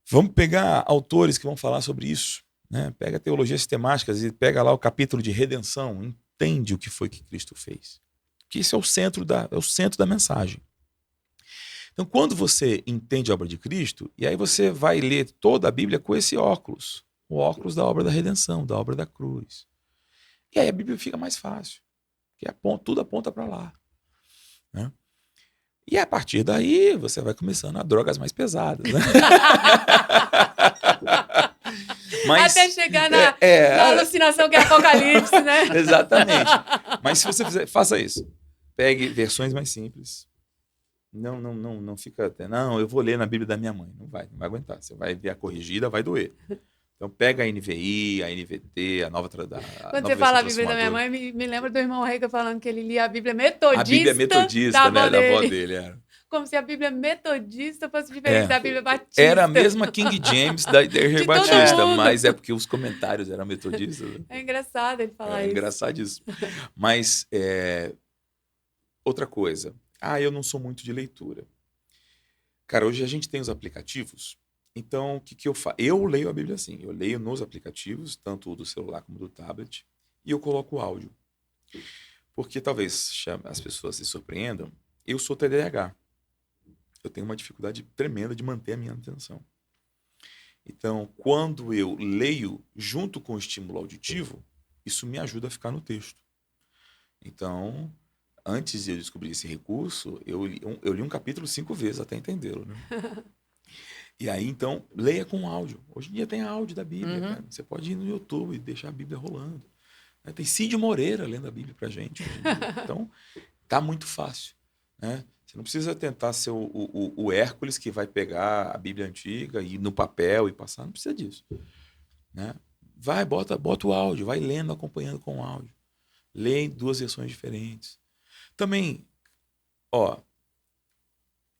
Vamos pegar autores que vão falar sobre isso. Né? Pega teologias sistemáticas e pega lá o capítulo de redenção. Entende o que foi que Cristo fez. Porque esse é o centro da mensagem. Então, quando você entende a obra de Cristo, e aí você vai ler toda a Bíblia com esse óculos. O óculos da obra da redenção, da obra da cruz. E aí a Bíblia fica mais fácil. Porque tudo aponta para lá. Né? E a partir daí, você vai começando a drogas mais pesadas. Né? Até chegar na alucinação que é Apocalipse, né? Exatamente. Mas se você faça isso. Pegue versões mais simples. Não fica até... Não, eu vou ler na Bíblia da minha mãe. Não vai aguentar. Você vai ver a corrigida, vai doer. Então pega a NVI, a NVT, a nova... Quando você fala a Bíblia da minha mãe, me lembra do irmão Reiga falando que ele lia a Bíblia metodista. A Bíblia metodista, né? Da avó dele. Era. Como se a Bíblia metodista fosse diferente da Bíblia batista. Era a mesma King James da Igreja Batista, mas é porque os comentários eram metodistas. Né? É engraçado ele falar isso. É engraçadíssimo. Mas, outra coisa. Eu não sou muito de leitura. Cara, hoje a gente tem os aplicativos. Então, o que eu faço? Eu leio a Bíblia assim. Eu leio nos aplicativos, tanto do celular como do tablet, e eu coloco o áudio. Porque talvez as pessoas se surpreendam. Eu sou TDAH. Eu tenho uma dificuldade tremenda de manter a minha atenção. Então, quando eu leio junto com o estímulo auditivo, isso me ajuda a ficar no texto. Então, antes de eu descobrir esse recurso, eu li um capítulo 5 vezes até entendê-lo. Né? E aí, então, leia com áudio. Hoje em dia tem áudio da Bíblia. Né? Você pode ir no YouTube e deixar a Bíblia rolando. Tem Cid Moreira lendo a Bíblia pra gente. Hoje em dia. Então, tá muito fácil. Né? Você não precisa tentar ser o Hércules que vai pegar a Bíblia antiga e ir no papel e passar. Não precisa disso. Né? Vai, bota o áudio, vai lendo, acompanhando com o áudio. Lê em 2 versões diferentes. Também, ó,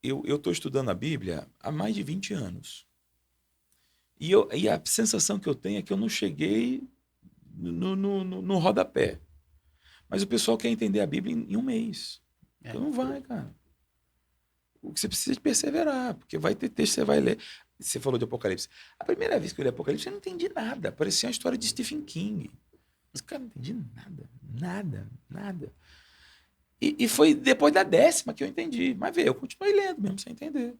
eu estou estudando a Bíblia há mais de 20 anos. E a sensação que eu tenho é que eu não cheguei no rodapé. Mas o pessoal quer entender a Bíblia em um mês. Então não vai, cara. O que você precisa é de perseverar, porque vai ter texto que você vai ler. Você falou de Apocalipse. A primeira vez que eu li Apocalipse, eu não entendi nada. Parecia uma história de Stephen King. Mas, cara, não entendi nada. E foi depois da 10ª que eu entendi. Mas, eu continuei lendo mesmo sem entender.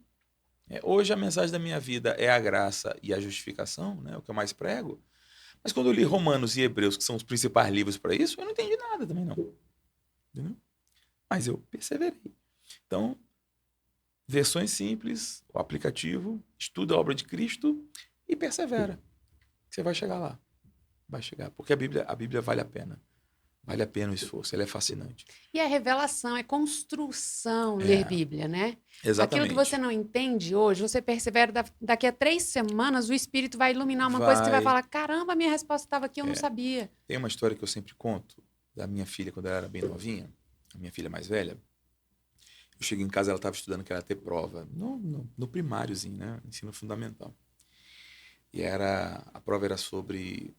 Hoje a mensagem da minha vida é a graça e a justificação, né? O que eu mais prego. Mas quando eu li Romanos e Hebreus, que são os principais livros para isso, eu não entendi nada também, não. Entendeu? Mas eu perseverei. Então, versões simples, o aplicativo, estuda a obra de Cristo e persevera. Você vai chegar lá. Vai chegar. Porque a Bíblia vale a pena. Vale a pena o esforço. Ela é fascinante. E a revelação, é construção ler Bíblia, né? Exatamente. Aquilo que você não entende hoje, você persevera, daqui a 3 semanas o Espírito vai iluminar uma coisa que você vai falar, caramba, minha resposta estava aqui, eu não sabia. Tem uma história que eu sempre conto da minha filha, quando ela era bem novinha, a minha filha mais velha. Eu cheguei em casa, ela estava estudando que ela ia ter prova, no primáriozinho, né? Ensino fundamental. E a prova era sobre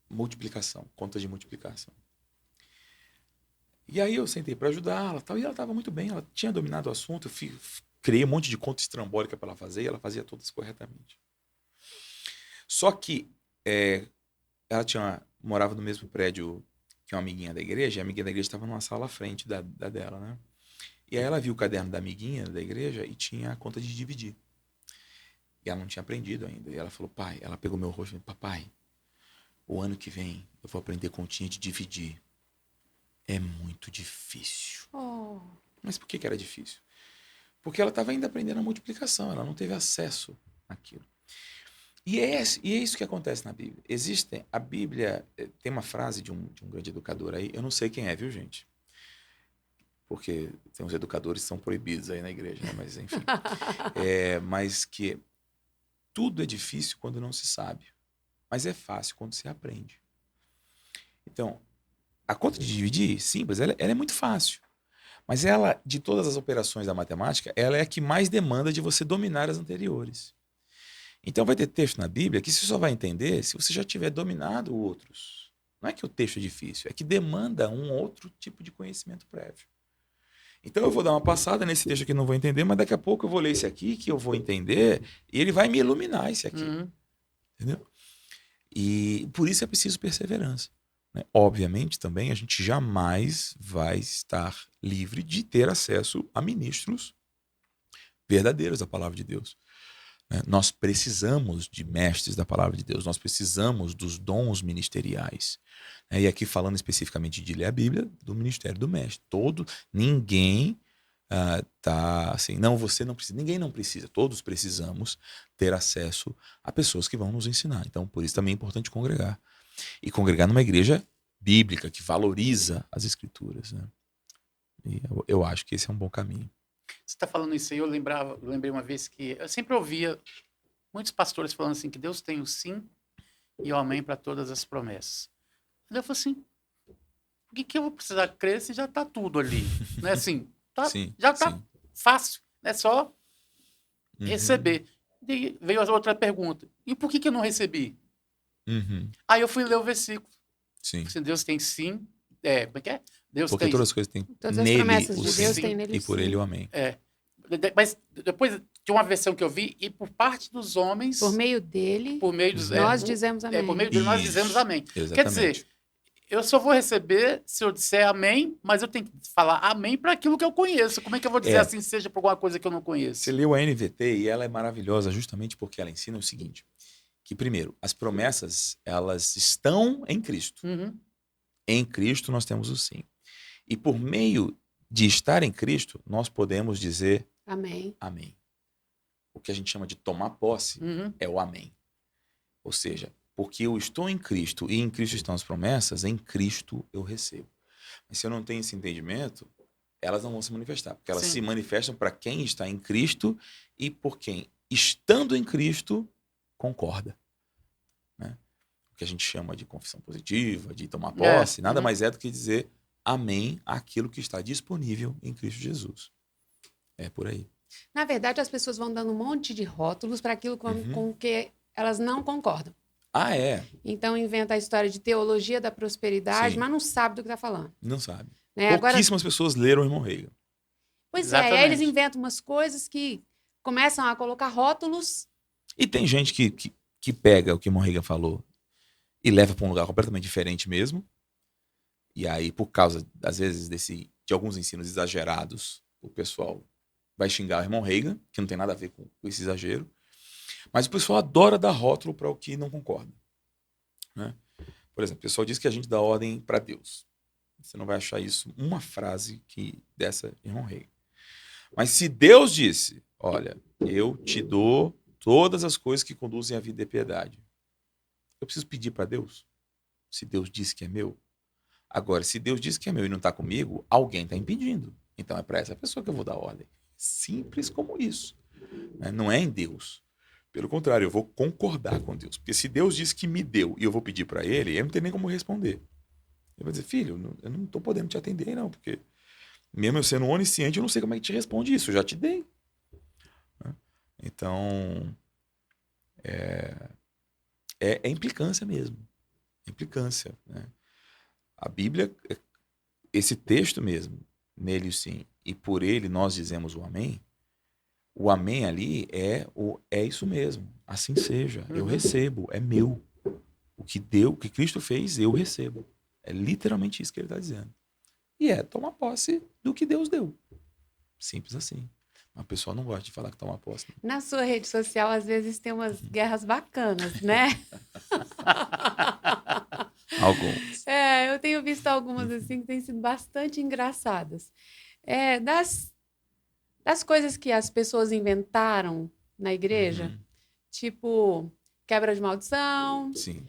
multiplicação, contas de multiplicação. E aí eu sentei para ajudá-la, tal, e ela estava muito bem, ela tinha dominado o assunto, eu criei um monte de conta estrambólica para ela fazer, e ela fazia todas corretamente. Só que ela morava no mesmo prédio que uma amiguinha da igreja, e a amiguinha da igreja estava numa sala à frente da dela, né? E aí ela viu o caderno da amiguinha da igreja e tinha a conta de dividir. E ela não tinha aprendido ainda. E ela falou, pai, ela pegou meu rosto e falou, papai, o ano que vem eu vou aprender continha de dividir. É muito difícil. Oh. Mas por que era difícil? Porque ela estava ainda aprendendo a multiplicação, ela não teve acesso àquilo. E é isso que acontece na Bíblia. A Bíblia tem uma frase de um grande educador aí, eu não sei quem é, viu, gente? Porque tem uns educadores que são proibidos aí na igreja, né? Mas enfim. Mas que tudo é difícil quando não se sabe, mas é fácil quando se aprende. Então, a conta de dividir, simples, ela é muito fácil. Mas ela, de todas as operações da matemática, ela é a que mais demanda de você dominar as anteriores. Então vai ter texto na Bíblia que você só vai entender se você já tiver dominado outros. Não é que o texto é difícil, é que demanda um outro tipo de conhecimento prévio. Então eu vou dar uma passada nesse texto aqui, não vou entender, mas daqui a pouco eu vou ler esse aqui, que eu vou entender, e ele vai me iluminar esse aqui. Entendeu? E por isso é preciso perseverança. Né? Obviamente, também, a gente jamais vai estar livre de ter acesso a ministros verdadeiros da palavra de Deus. Né? Nós precisamos de mestres da palavra de Deus, nós precisamos dos dons ministeriais. E aqui falando especificamente de ler a Bíblia, do ministério do mestre. Ninguém tá assim, não, você não precisa, ninguém não precisa, todos precisamos ter acesso a pessoas que vão nos ensinar. Então, por isso também é importante congregar. E congregar numa igreja bíblica, que valoriza as escrituras. Né? E eu acho que esse é um bom caminho. Você está falando isso aí, eu lembrei uma vez que eu sempre ouvia muitos pastores falando assim, que Deus tem o sim e o amém para todas as promessas. Eu falei assim, por que eu vou precisar crer se já está tudo ali? Né? Assim, já está fácil, é só receber. E veio a outra pergunta, e por que eu não recebi? Aí eu fui ler o versículo. Sim. Deus tem sim, como é que é? Deus porque tem, todas as coisas têm todas as nele promessas o de sim, Deus têm nele e por ele o amém. Mas depois de uma versão que eu vi, e por parte dos homens... Por meio dele, nós dizemos amém. Por meio dele nós dizemos amém. Exatamente. Quer dizer, eu só vou receber se eu disser amém, mas eu tenho que falar amém para aquilo que eu conheço. Como é que eu vou dizer assim, seja por alguma coisa que eu não conheço? Você leu a NVT e ela é maravilhosa justamente porque ela ensina o seguinte, que primeiro, as promessas, elas estão em Cristo. Em Cristo nós temos o sim. E por meio de estar em Cristo, nós podemos dizer amém. Amém. O que a gente chama de tomar posse é o amém. Ou seja, porque eu estou em Cristo e em Cristo estão as promessas, em Cristo eu recebo. Mas se eu não tenho esse entendimento, elas não vão se manifestar. Porque elas se manifestam para quem está em Cristo e por quem, estando em Cristo, concorda. Né? que a gente chama de confissão positiva, de tomar posse, nada Uhum. mais é do que dizer amém àquilo que está disponível em Cristo Jesus. É por aí. Na verdade, as pessoas vão dando um monte de rótulos para aquilo Uhum. com o que elas não concordam. Ah, é? Então, inventa a história de teologia da prosperidade, Sim. mas não sabe do que está falando. Não sabe. Né? Agora, Pouquíssimas pessoas leram o irmão Reagan. pois é, aí eles Exatamente. inventam umas coisas que começam a colocar rótulos. E tem gente que pega o que o irmão Reagan falou e leva para um lugar completamente diferente mesmo. E aí, por causa, às vezes, de alguns ensinos exagerados, o pessoal vai xingar o irmão Reagan, que não tem nada a ver com esse exagero. Mas o pessoal adora dar rótulo para o que não concorda. Né? Por exemplo, o pessoal diz que a gente dá ordem para Deus. Você não vai achar isso uma frase dessa irmão Reagan. Mas se Deus disse, olha, eu te dou todas as coisas que conduzem à vida e piedade, eu preciso pedir para Deus? Se Deus disse que é meu? Agora, se Deus disse que é meu e não está comigo, alguém está impedindo. Então é para essa pessoa que eu vou dar ordem. Simples como isso. Né? Não é em Deus. Pelo contrário, eu vou concordar com Deus. Porque se Deus disse que me deu e eu vou pedir para ele, eu não tenho nem como responder. Ele vai dizer, filho, eu não estou podendo te atender, não, porque mesmo eu sendo onisciente, eu não sei como é que te responde isso, eu já te dei. Né? Então, é implicância mesmo. É implicância. Né? A Bíblia, esse texto mesmo, nele sim, e por ele nós dizemos o amém. O amém ali é isso mesmo. Assim seja. Eu recebo, é meu. O que Cristo fez, eu recebo. É literalmente isso que ele está dizendo. E é tomar posse do que Deus deu. Simples assim. Mas o pessoal não gosta de falar que toma posse. Na sua rede social, às vezes, tem umas guerras bacanas, né? Alguns. Eu tenho visto algumas assim que têm sido bastante engraçadas. Das coisas que as pessoas inventaram na igreja, Uhum. tipo quebra de maldição, Sim.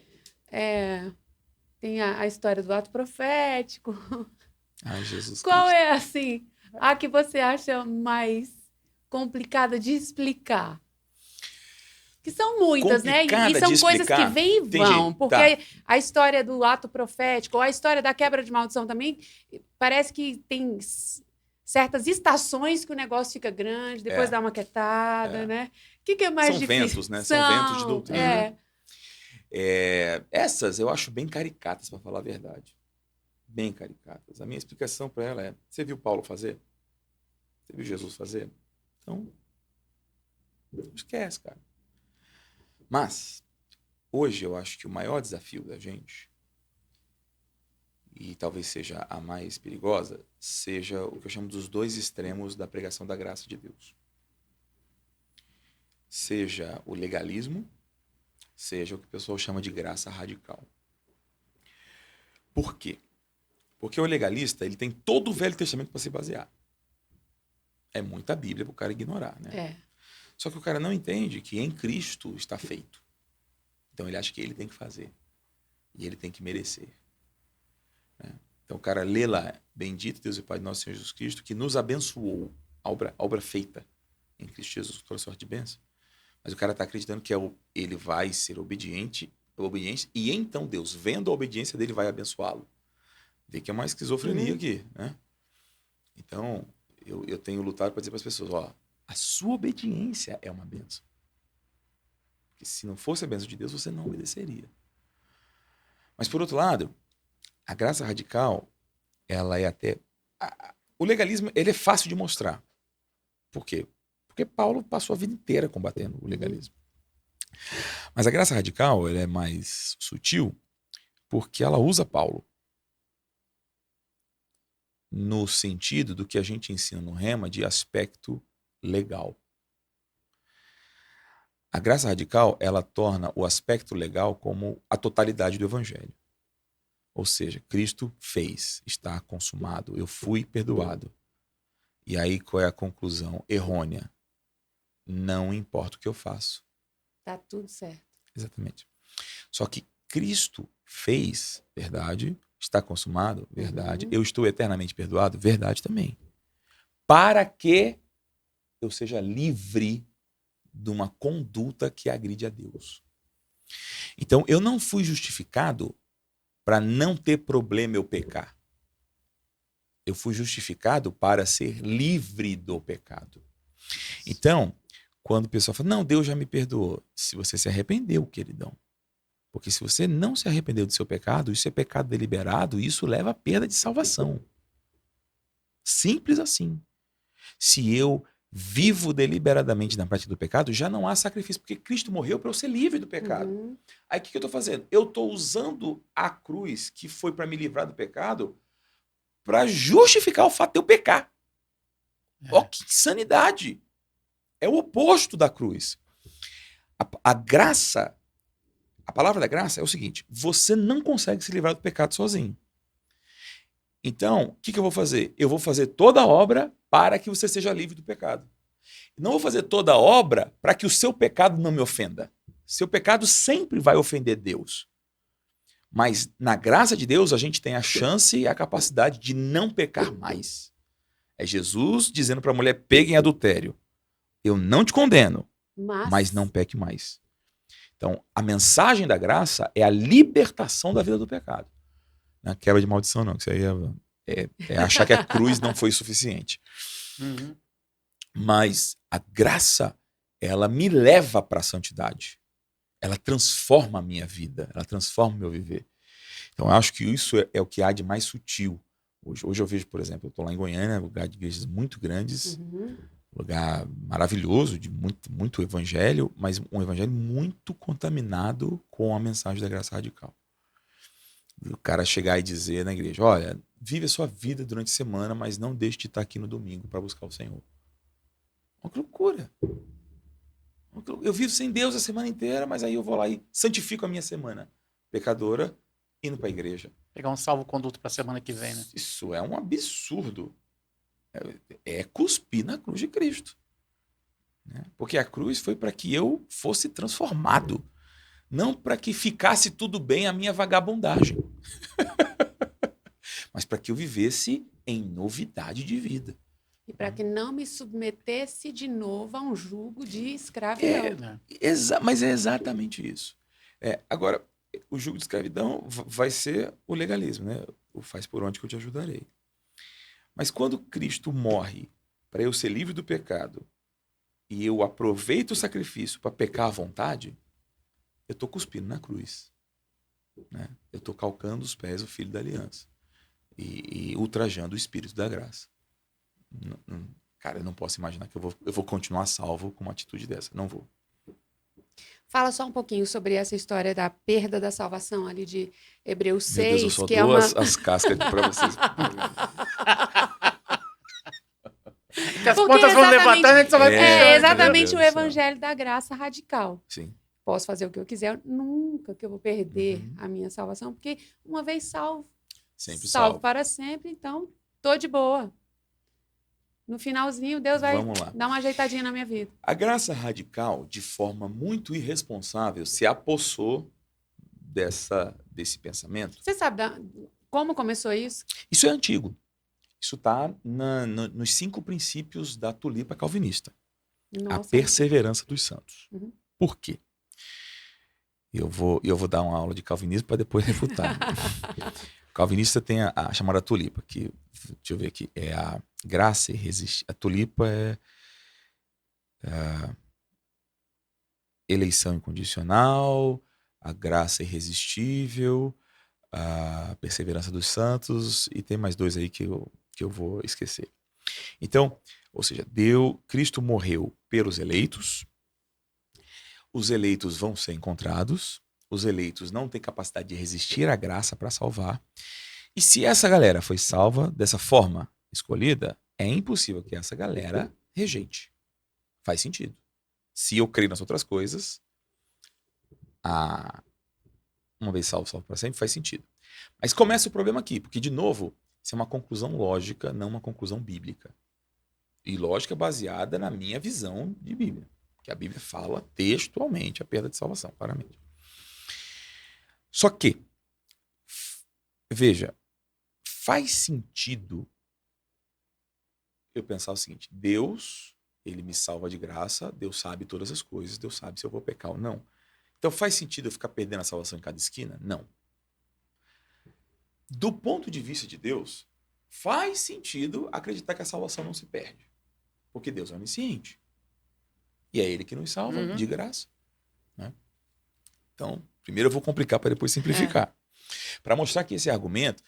tem a história do ato profético. Ai, Jesus Qual Cristo. é, assim, a que você acha mais complicada de explicar? Que são muitas, né? Complicada E são de coisas que explicar? vêm e Entendi. vão. Porque Tá. a história do ato profético, ou a história da quebra de maldição também, parece que tem certas estações que o negócio fica grande, depois dá uma quietada, né? O que é mais São difícil? ventos, né? São ventos de doutrina. É. Essas eu acho bem caricatas, para falar a verdade. Bem caricatas. A minha explicação para ela é: você viu Paulo fazer? Você viu Jesus fazer? Então, esquece, cara. Mas, hoje eu acho que o maior desafio da gente, e talvez seja a mais perigosa, seja o que eu chamo dos dois extremos da pregação da graça de Deus. Seja o legalismo, seja o que o pessoal chama de graça radical. Por quê? Porque o legalista, ele tem todo o Velho Testamento para se basear. É muita Bíblia para o cara ignorar, né? Só que o cara não entende que em Cristo está feito. Então ele acha que ele tem que fazer. E ele tem que merecer. Né? Então o cara lê lá, bendito Deus e Pai de nosso Senhor Jesus Cristo, que nos abençoou, a obra feita em Cristo Jesus, toda sorte de bênção. Mas o cara está acreditando que ele vai ser obediente, e então Deus, vendo a obediência dele, vai abençoá-lo. Vê que é uma esquizofrenia aqui, né? Então, eu tenho lutado para dizer para as pessoas, ó, a sua obediência é uma bênção. Porque se não fosse a bênção de Deus, você não obedeceria. Mas, por outro lado, a graça radical, ela é até... O legalismo, ele é fácil de mostrar. Por quê? Porque Paulo passou a vida inteira combatendo o legalismo. Mas a graça radical, ela é mais sutil porque ela usa Paulo no sentido do que a gente ensina no Rema de aspecto legal. A graça radical, ela torna o aspecto legal como a totalidade do evangelho. Ou seja, Cristo fez, está consumado, eu fui perdoado. E aí qual é a conclusão errônea? Não importa o que eu faço. Tá tudo certo. Exatamente. Só que Cristo fez, verdade, está consumado, verdade. Eu estou eternamente perdoado, verdade também. Para que eu seja livre de uma conduta que agride a Deus. Então, eu não fui justificado para não ter problema eu pecar. Eu fui justificado para ser livre do pecado. Então, quando o pessoal fala, não, Deus já me perdoou. Se você se arrependeu, queridão. Porque se você não se arrependeu do seu pecado, isso é pecado deliberado e isso leva à perda de salvação. Simples assim. Se eu vivo deliberadamente na prática do pecado, já não há sacrifício, porque Cristo morreu para eu ser livre do pecado. Uhum. Aí o que eu estou fazendo? Eu estou usando a cruz, que foi para me livrar do pecado, para justificar o fato de eu pecar. Ó, que insanidade! É o oposto da cruz. A graça, a palavra da graça é o seguinte: você não consegue se livrar do pecado sozinho. Então, o que eu vou fazer? Eu vou fazer toda a obra para que você seja livre do pecado. Não vou fazer toda a obra para que o seu pecado não me ofenda. Seu pecado sempre vai ofender Deus. Mas na graça de Deus, a gente tem a chance e a capacidade de não pecar mais. É Jesus dizendo para a mulher, pegue em adultério. Eu não te condeno, mas não peque mais. Então, a mensagem da graça é a libertação da vida do pecado. Não é quebra de maldição, não. Isso aí é achar que a cruz não foi suficiente. Uhum. Mas a graça, ela me leva para a santidade. Ela transforma a minha vida, ela transforma o meu viver. Então, eu acho que isso é o que há de mais sutil. Hoje eu vejo, por exemplo, eu estou lá em Goiânia, lugar de igrejas muito grandes, lugar maravilhoso, de muito, muito evangelho, mas um evangelho muito contaminado com a mensagem da graça radical. O cara chegar e dizer na igreja, olha, vive a sua vida durante a semana, mas não deixe de estar aqui no domingo para buscar o Senhor. Uma loucura. Eu vivo sem Deus a semana inteira, mas aí eu vou lá e santifico a minha semana pecadora, indo para a igreja. Pegar um salvo-conduto para a semana que vem, né? Isso é um absurdo. É cuspir na cruz de Cristo. Né? Porque a cruz foi para que eu fosse transformado. Não para que ficasse tudo bem a minha vagabundagem. Mas para que eu vivesse em novidade de vida. E para que não me submetesse de novo a um jugo de escravidão. Né? Mas é exatamente isso. Agora, o jugo de escravidão vai ser o legalismo, né? O faz por onde que eu te ajudarei. Mas quando Cristo morre para eu ser livre do pecado e eu aproveito o sacrifício para pecar à vontade, eu estou cuspindo na cruz. Né? Eu estou calcando os pés do Filho da Aliança e ultrajando o Espírito da graça. Cara, eu não posso imaginar que eu vou continuar salvo com uma atitude dessa. Não vou. Fala só um pouquinho sobre essa história da perda da salvação ali de Hebreus 6. Meu Deus, eu só que dou é as cascas para vocês. Que as pontas vão levantando, a gente só vai É puxando, exatamente entendeu? o evangelho da graça radical. Sim. Posso fazer o que eu quiser, nunca que eu vou perder a minha salvação, porque uma vez salvo, Sempre salvo para sempre, então tô de boa. No finalzinho, Deus vai dar uma ajeitadinha na minha vida. A graça radical, de forma muito irresponsável, se apossou desse pensamento. Você sabe como começou isso? Isso é antigo. Isso está nos 5 princípios da tulipa calvinista. Nossa. A perseverança dos santos. Uhum. Por quê? Eu vou dar uma aula de calvinismo para depois refutar. O calvinista tem a chamada tulipa, que, deixa eu ver aqui, é a graça irresistível. A tulipa é a eleição incondicional, a graça irresistível, a perseverança dos santos, e tem mais 2 aí que eu vou esquecer. Então, ou seja, Cristo morreu pelos eleitos, os eleitos vão ser encontrados, os eleitos não têm capacidade de resistir à graça para salvar, e se essa galera foi salva dessa forma escolhida, é impossível que essa galera rejeite. Faz sentido. Se eu creio nas outras coisas, uma vez salvo para sempre, faz sentido. Mas começa o problema aqui, porque, de novo, isso é uma conclusão lógica, não uma conclusão bíblica. E lógica baseada na minha visão de Bíblia. Que a Bíblia fala textualmente a perda de salvação, claramente. Só que, veja, faz sentido eu pensar o seguinte: Deus, ele me salva de graça, Deus sabe todas as coisas, Deus sabe se eu vou pecar ou não. Então faz sentido eu ficar perdendo a salvação em cada esquina? Não. Do ponto de vista de Deus, faz sentido acreditar que a salvação não se perde. Porque Deus é onisciente. E é Ele que nos salva de graça. Né? Então, primeiro eu vou complicar para depois simplificar. Para mostrar que esse argumento,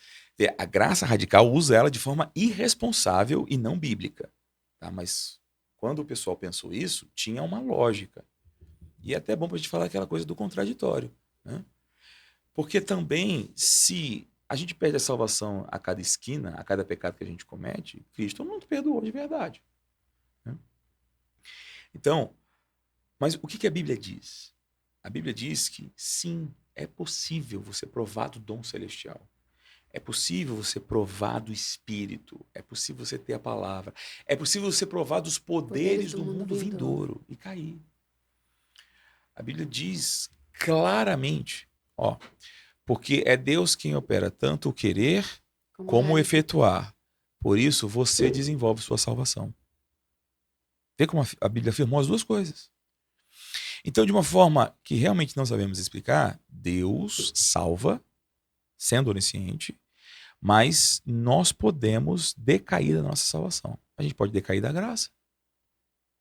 a graça radical usa ela de forma irresponsável e não bíblica. Tá? Mas quando o pessoal pensou isso, tinha uma lógica. E é até bom para a gente falar aquela coisa do contraditório. Né? Porque também, se a gente perde a salvação a cada esquina, a cada pecado que a gente comete, Cristo não te perdoou de verdade. Né? Então, mas o que a Bíblia diz? A Bíblia diz que, sim, é possível você provar do dom celestial. É possível você provar do Espírito. É possível você ter a palavra. É possível você provar dos poderes do mundo vindouro e cair. A Bíblia diz claramente, porque é Deus quem opera tanto o querer como o efetuar. Por isso, você desenvolve sua salvação. Vê como a Bíblia afirmou as duas coisas. Então, de uma forma que realmente não sabemos explicar, Deus salva, sendo onisciente, mas nós podemos decair da nossa salvação. A gente pode decair da graça.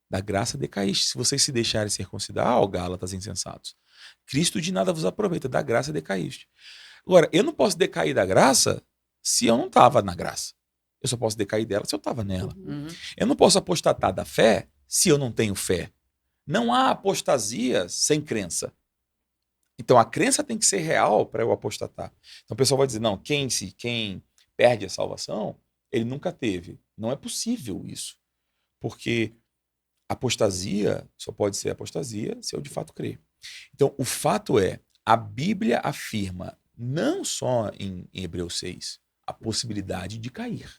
Da graça decaíste. Se vocês se deixarem circuncidar, Gálatas insensatos. Cristo de nada vos aproveita, da graça decaíste. Agora, eu não posso decair da graça se eu não estava na graça. Eu só posso decair dela se eu estava nela. Eu não posso apostatar da fé se eu não tenho fé. Não há apostasia sem crença. Então a crença tem que ser real para eu apostatar. Então o pessoal vai dizer, não, quem perde a salvação, ele nunca teve. Não é possível isso. Porque apostasia só pode ser apostasia se eu de fato crer. Então o fato é, a Bíblia afirma, não só em Hebreus 6, a possibilidade de cair.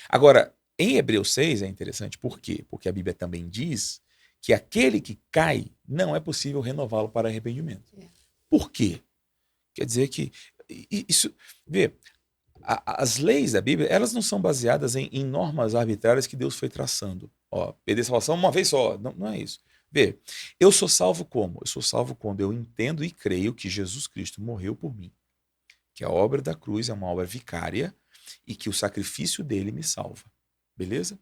Agora, em Hebreus 6 é interessante, por quê? Porque a Bíblia também diz que aquele que cai, não é possível renová-lo para arrependimento. Por quê? Quer dizer que isso... Vê, as leis da Bíblia, elas não são baseadas em normas arbitrárias que Deus foi traçando. Perder salvação uma vez só. Não é isso. Vê, eu sou salvo como? Eu sou salvo quando eu entendo e creio que Jesus Cristo morreu por mim. Que a obra da cruz é uma obra vicária e que o sacrifício dele me salva. Beleza?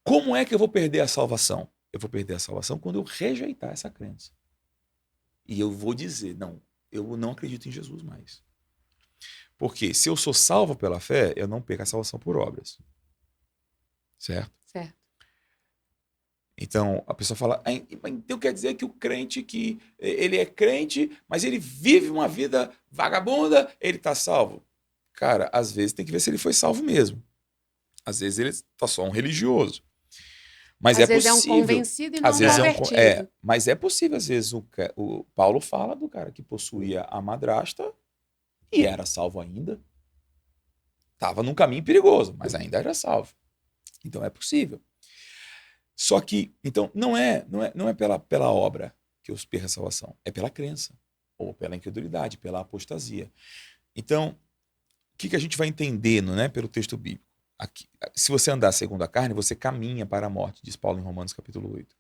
Como é que eu vou perder a salvação? Eu vou perder a salvação quando eu rejeitar essa crença. E eu vou dizer, não, eu não acredito em Jesus mais. Porque se eu sou salvo pela fé, eu não perco a salvação por obras. Certo? Certo. Então, a pessoa fala, então quer dizer que o crente que ele é crente, mas ele vive uma vida vagabunda, ele está salvo? Cara, às vezes tem que ver se ele foi salvo mesmo. Às vezes ele está só um religioso. Mas às vezes possível. É um convencido e não às vezes convertido. Mas é possível, às vezes, o Paulo fala do cara que possuía a madrasta e era salvo ainda. Estava num caminho perigoso, mas ainda era salvo. Então é possível. Só que, então, não é pela obra que eu perco a salvação, é pela crença, ou pela incredulidade, pela apostasia. Então, o que a gente vai entendendo, né, pelo texto bíblico? Aqui, se você andar segundo a carne, você caminha para a morte, diz Paulo em Romanos capítulo 8.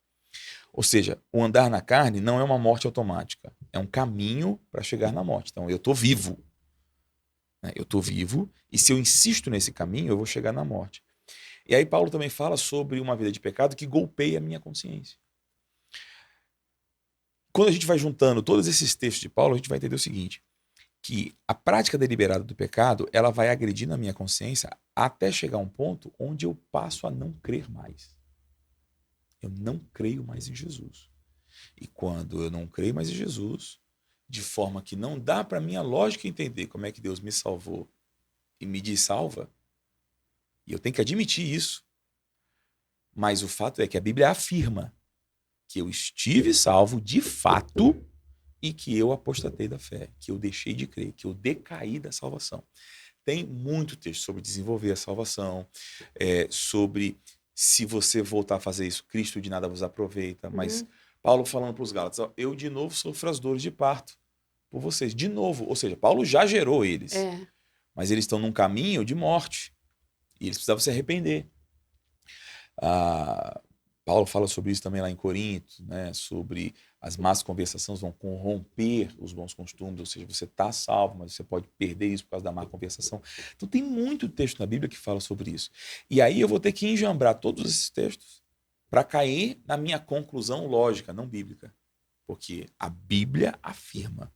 Ou seja, o andar na carne não é uma morte automática, é um caminho para chegar na morte. Então, eu estou vivo. Né? Eu estou vivo, e se eu insisto nesse caminho, eu vou chegar na morte. E aí Paulo também fala sobre uma vida de pecado que golpeia a minha consciência. Quando a gente vai juntando todos esses textos de Paulo, a gente vai entender o seguinte, que a prática deliberada do pecado, ela vai agredir na minha consciência até chegar a um ponto onde eu passo a não crer mais. Eu não creio mais em Jesus. E quando eu não creio mais em Jesus, de forma que não dá para minha lógica entender como é que Deus me salvou e me diz salva, e eu tenho que admitir isso, mas o fato é que a Bíblia afirma que eu estive salvo de fato e que eu apostatei da fé, que eu deixei de crer, que eu decaí da salvação. Tem muito texto sobre desenvolver a salvação, sobre se você voltar a fazer isso, Cristo de nada vos aproveita. Mas Paulo falando para os Gálatas, eu de novo sofro as dores de parto por vocês. De novo, ou seja, Paulo já gerou eles, mas eles estão num caminho de morte e eles precisavam se arrepender. Paulo fala sobre isso também lá em Corinto, né? Sobre as más conversações vão corromper os bons costumes, ou seja, você está salvo, mas você pode perder isso por causa da má conversação. Então tem muito texto na Bíblia que fala sobre isso. E aí eu vou ter que enjambrar todos esses textos para cair na minha conclusão lógica, não bíblica. Porque a Bíblia afirma,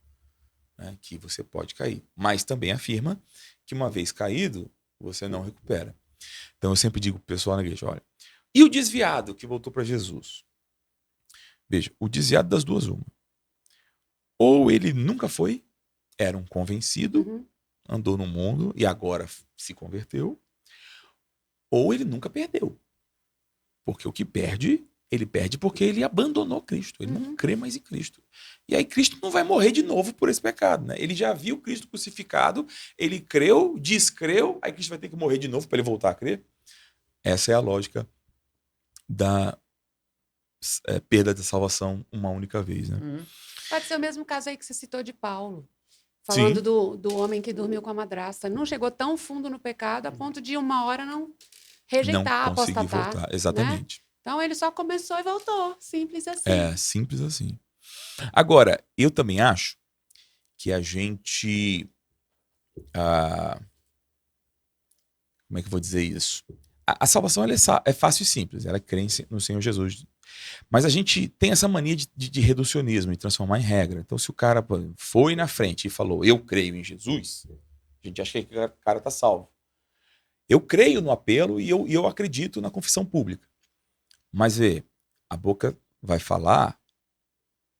né, que você pode cair, mas também afirma que uma vez caído, você não recupera. Então eu sempre digo pro pessoal na igreja, olha, e o desviado que voltou para Jesus? Veja, o desviado das duas, uma. Ou ele nunca foi, era um convencido, Uhum. andou no mundo e agora se converteu, ou ele nunca perdeu. Porque o que perde, ele perde porque ele abandonou Cristo, ele não crê mais em Cristo. E aí Cristo não vai morrer de novo por esse pecado, né? Ele já viu Cristo crucificado, ele creu, descreu, aí Cristo vai ter que morrer de novo para ele voltar a crer? Essa é a lógica da perda da salvação uma única vez, né? Pode ser o mesmo caso aí que você citou de Paulo. Falando do homem que dormiu com a madrasta. Não chegou tão fundo no pecado a ponto de uma hora não rejeitar, Não conseguir apostatar. voltar, exatamente. Né? Então ele só começou e voltou. Simples assim. É, simples assim. Agora, eu também acho que a gente... como é que eu vou dizer isso? A salvação ela é fácil e simples, ela é crer no Senhor Jesus. Mas a gente tem essa mania de reducionismo, de transformar em regra. Então, se o cara foi na frente e falou, eu creio em Jesus, a gente acha que o cara está salvo. Eu creio no apelo e eu acredito na confissão pública. Mas vê, a boca vai falar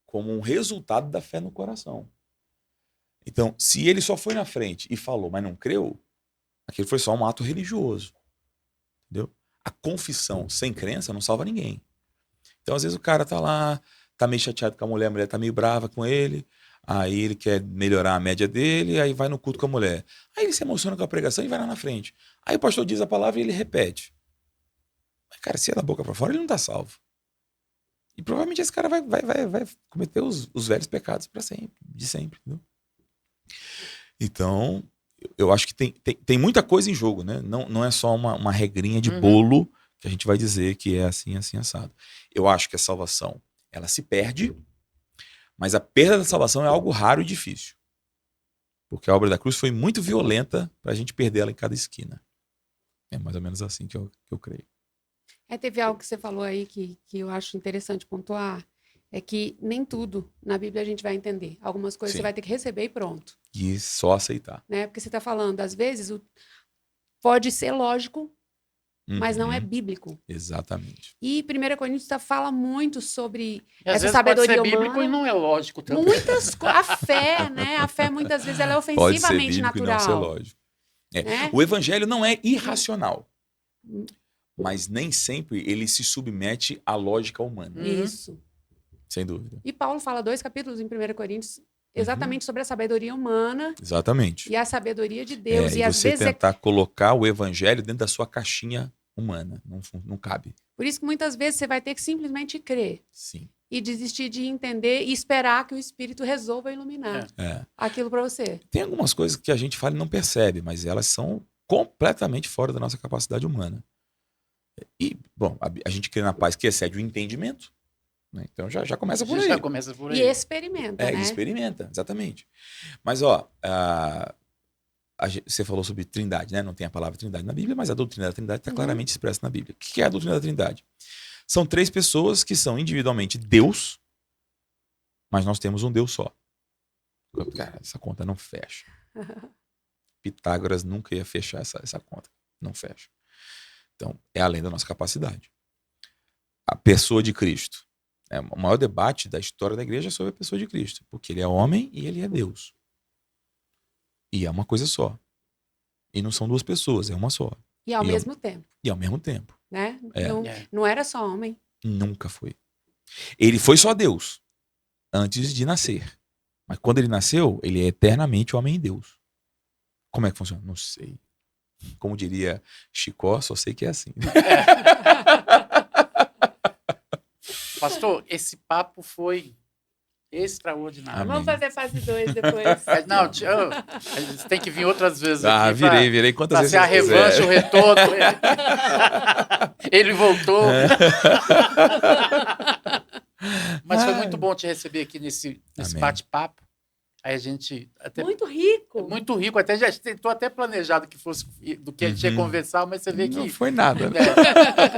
como um resultado da fé no coração. Então, se ele só foi na frente e falou, mas não creu, aquilo foi só um ato religioso. Entendeu? A confissão sem crença não salva ninguém. Então, às vezes, o cara tá lá, tá meio chateado com a mulher tá meio brava com ele, aí ele quer melhorar a média dele, aí vai no culto com a mulher. Aí ele se emociona com a pregação e vai lá na frente. Aí o pastor diz a palavra e ele repete. Mas, cara, se é da boca para fora, ele não tá salvo. E provavelmente esse cara vai cometer os velhos pecados para sempre, de sempre. Entendeu? Então, eu acho que tem muita coisa em jogo, né? Não é só uma regrinha de bolo que a gente vai dizer que é assim, assim, assado. Eu acho que a salvação, ela se perde, mas a perda da salvação é algo raro e difícil. Porque a obra da cruz foi muito violenta para a gente perder ela em cada esquina. É mais ou menos assim que eu creio. Teve algo que você falou aí que eu acho interessante pontuar, é que nem tudo na Bíblia a gente vai entender. Algumas coisas Sim. você vai ter que receber e pronto. E só aceitar. Né? Porque você está falando, às vezes, pode ser lógico, mas não é bíblico. Exatamente. E 1 Coríntios fala muito sobre E às essa vezes sabedoria pode ser bíblico humana. e não é lógico também. A fé, né? A fé muitas vezes ela é Pode ser ofensivamente bíblico natural. e não ser lógico. Né? O evangelho não é irracional, mas nem sempre ele se submete à lógica humana. Isso. Sem dúvida. E Paulo fala 2 capítulos em 1 Coríntios exatamente sobre a sabedoria humana. Exatamente. E a sabedoria de Deus. E às você vezes tentar colocar o evangelho dentro da sua caixinha humana. Não cabe. Por isso que muitas vezes você vai ter que simplesmente crer. Sim. E desistir de entender e esperar que o Espírito resolva iluminar aquilo para você. Tem algumas coisas que a gente fala e não percebe, mas elas são completamente fora da nossa capacidade humana. E, bom, a gente crê na paz que excede o entendimento. Né? Então já começa por aí. Já começa por aí. E experimenta, né? Experimenta, exatamente. Mas, ó, você falou sobre trindade, né? Não tem a palavra trindade na Bíblia, mas a doutrina da trindade está claramente expressa na Bíblia. O que é a doutrina da trindade? São 3 pessoas que são individualmente Deus, mas nós temos um Deus só. Cara, essa conta não fecha. Pitágoras nunca ia fechar essa conta. Não fecha. Então, é além da nossa capacidade. A pessoa de Cristo. O maior debate da história da igreja é sobre a pessoa de Cristo. Porque ele é homem e ele é Deus. E é uma coisa só. E não são 2 pessoas, é uma só. E ao mesmo tempo. E ao mesmo tempo. Né? Não era só homem. Nunca foi. Ele foi só Deus antes de nascer. Mas quando ele nasceu, ele é eternamente homem e Deus. Como é que funciona? Não sei. Como diria Chicó, só sei que é assim. Pastor, esse papo foi Extraordinário. Amém. Vamos fazer fase 2 depois. Não, a gente tem que vir outras vezes Ah, aqui. virei quantas Pra vezes ser a você quiser. revanche, o retorno. Ele voltou. Mas foi muito bom te receber aqui nesse Amém. bate-papo. Aí a gente até Muito rico. muito rico, até já tentou até planejado que fosse do que a gente ia conversar, mas você vê Não que foi nada. Né?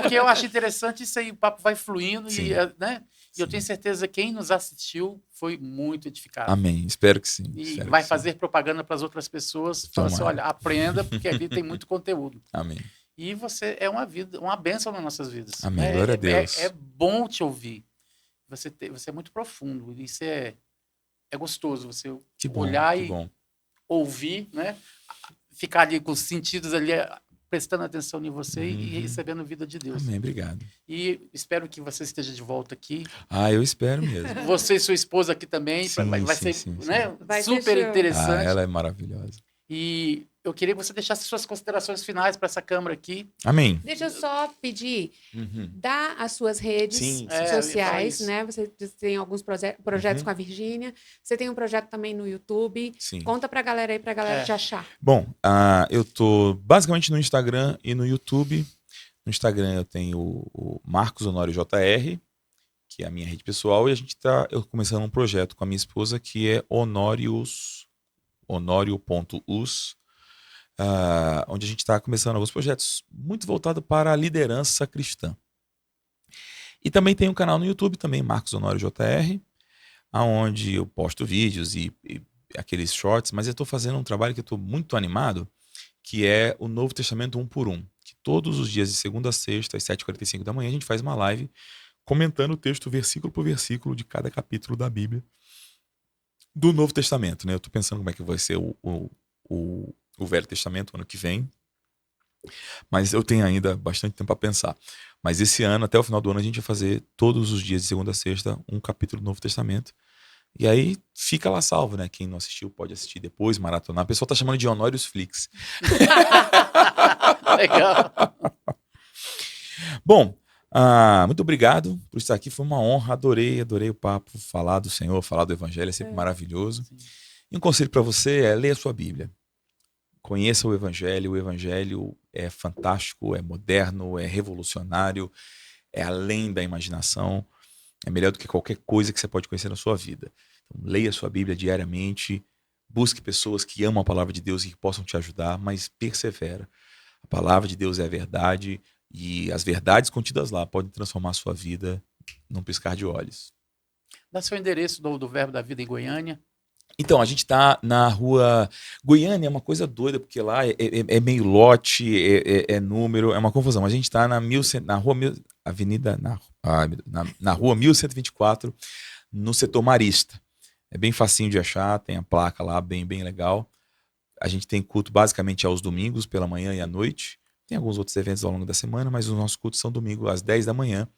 porque eu acho interessante isso aí, o papo vai fluindo Sim. né? E eu tenho certeza que quem nos assistiu foi muito edificado. Amém. Espero que sim. E Espero vai que sim. fazer propaganda para as outras pessoas, falando assim, Tomara. olha, aprenda, porque ali tem muito conteúdo. Amém. E você é uma bênção nas nossas vidas. Amém. Glória a Deus. É bom te ouvir. Você é muito profundo. Isso é gostoso, você Que bom. olhar que e bom. ouvir, né? Ficar ali com os sentidos ali, prestando atenção em você e Uhum. recebendo vida de Deus. Amém. Obrigado. E espero que você esteja de volta aqui. Ah, eu espero mesmo. Você e sua esposa aqui também. Sim, vai sim, ser sim, né? Vai ser super show. interessante. Ela é maravilhosa. E eu queria que você deixasse suas considerações finais para essa câmara aqui. Amém. Deixa eu só pedir, dá as suas redes Sim, eu ia falar sociais, isso. né? Você tem alguns projetos Uhum. com a Virgínia. Você tem um projeto também no YouTube. Sim. Conta pra galera aí, pra galera É. te achar. Bom, eu tô basicamente no Instagram e no YouTube. No Instagram eu tenho o Marcos Honório JR, que é a minha rede pessoal, e eu começando um projeto com a minha esposa que é Honório.us, onde a gente está começando alguns projetos muito voltados para a liderança cristã. E também tem um canal no YouTube também, Marcos Honório JR, onde eu posto vídeos e aqueles shorts, mas eu estou fazendo um trabalho que eu estou muito animado, que é o Novo Testamento 1 por 1, que todos os dias de segunda a sexta, às 7h45 da manhã, a gente faz uma live comentando o texto versículo por versículo de cada capítulo da Bíblia do Novo Testamento, né? Eu estou pensando como é que vai ser o Velho Testamento ano que vem, mas eu tenho ainda bastante tempo para pensar. Mas esse ano, até o final do ano, a gente vai fazer todos os dias de segunda a sexta um capítulo do Novo Testamento. E aí fica lá salvo, né? Quem não assistiu pode assistir depois, maratonar. O pessoal tá chamando de Honórios Flix. Legal. Bom, muito obrigado por estar aqui. Foi uma honra, adorei o papo. Falar do Senhor, falar do Evangelho é sempre maravilhoso. Sim. E um conselho para você é ler a sua Bíblia. Conheça o Evangelho é fantástico, é moderno, é revolucionário, é além da imaginação, é melhor do que qualquer coisa que você pode conhecer na sua vida. Então, leia a sua Bíblia diariamente, busque pessoas que amam a palavra de Deus e que possam te ajudar, mas persevera. A palavra de Deus é a verdade e as verdades contidas lá podem transformar a sua vida num piscar de olhos. Dá seu endereço do Verbo da Vida em Goiânia. Então, a gente tá na rua... Goiânia é uma coisa doida, porque lá é meio lote, é número, é uma confusão. A gente tá na rua 1124, no setor Marista. É bem facinho de achar, tem a placa lá, bem legal. A gente tem culto basicamente aos domingos, pela manhã e à noite. Tem alguns outros eventos ao longo da semana, mas os nossos cultos são domingo às 10 da manhã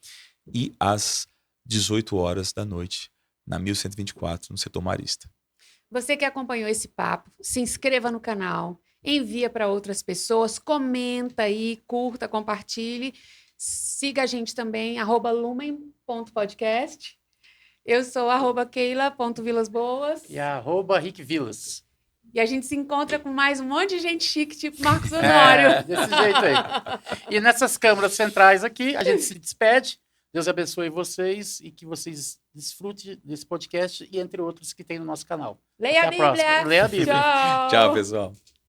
e às 18 horas da noite, na 1124, no setor Marista. Você que acompanhou esse papo, se inscreva no canal, envia para outras pessoas, comenta aí, curta, compartilhe. Siga a gente também, @lumen.podcast. Eu sou @keila.vilasboas. E @Rick Vilas. E a gente se encontra com mais um monte de gente chique, tipo Marcos Honório. Desse jeito aí. E nessas câmaras centrais aqui, a gente se despede. Deus abençoe vocês e que vocês desfrutem desse podcast e entre outros que tem no nosso canal. Leia a Até a próxima. Bíblia. Leia a Bíblia. Tchau. Tchau, pessoal.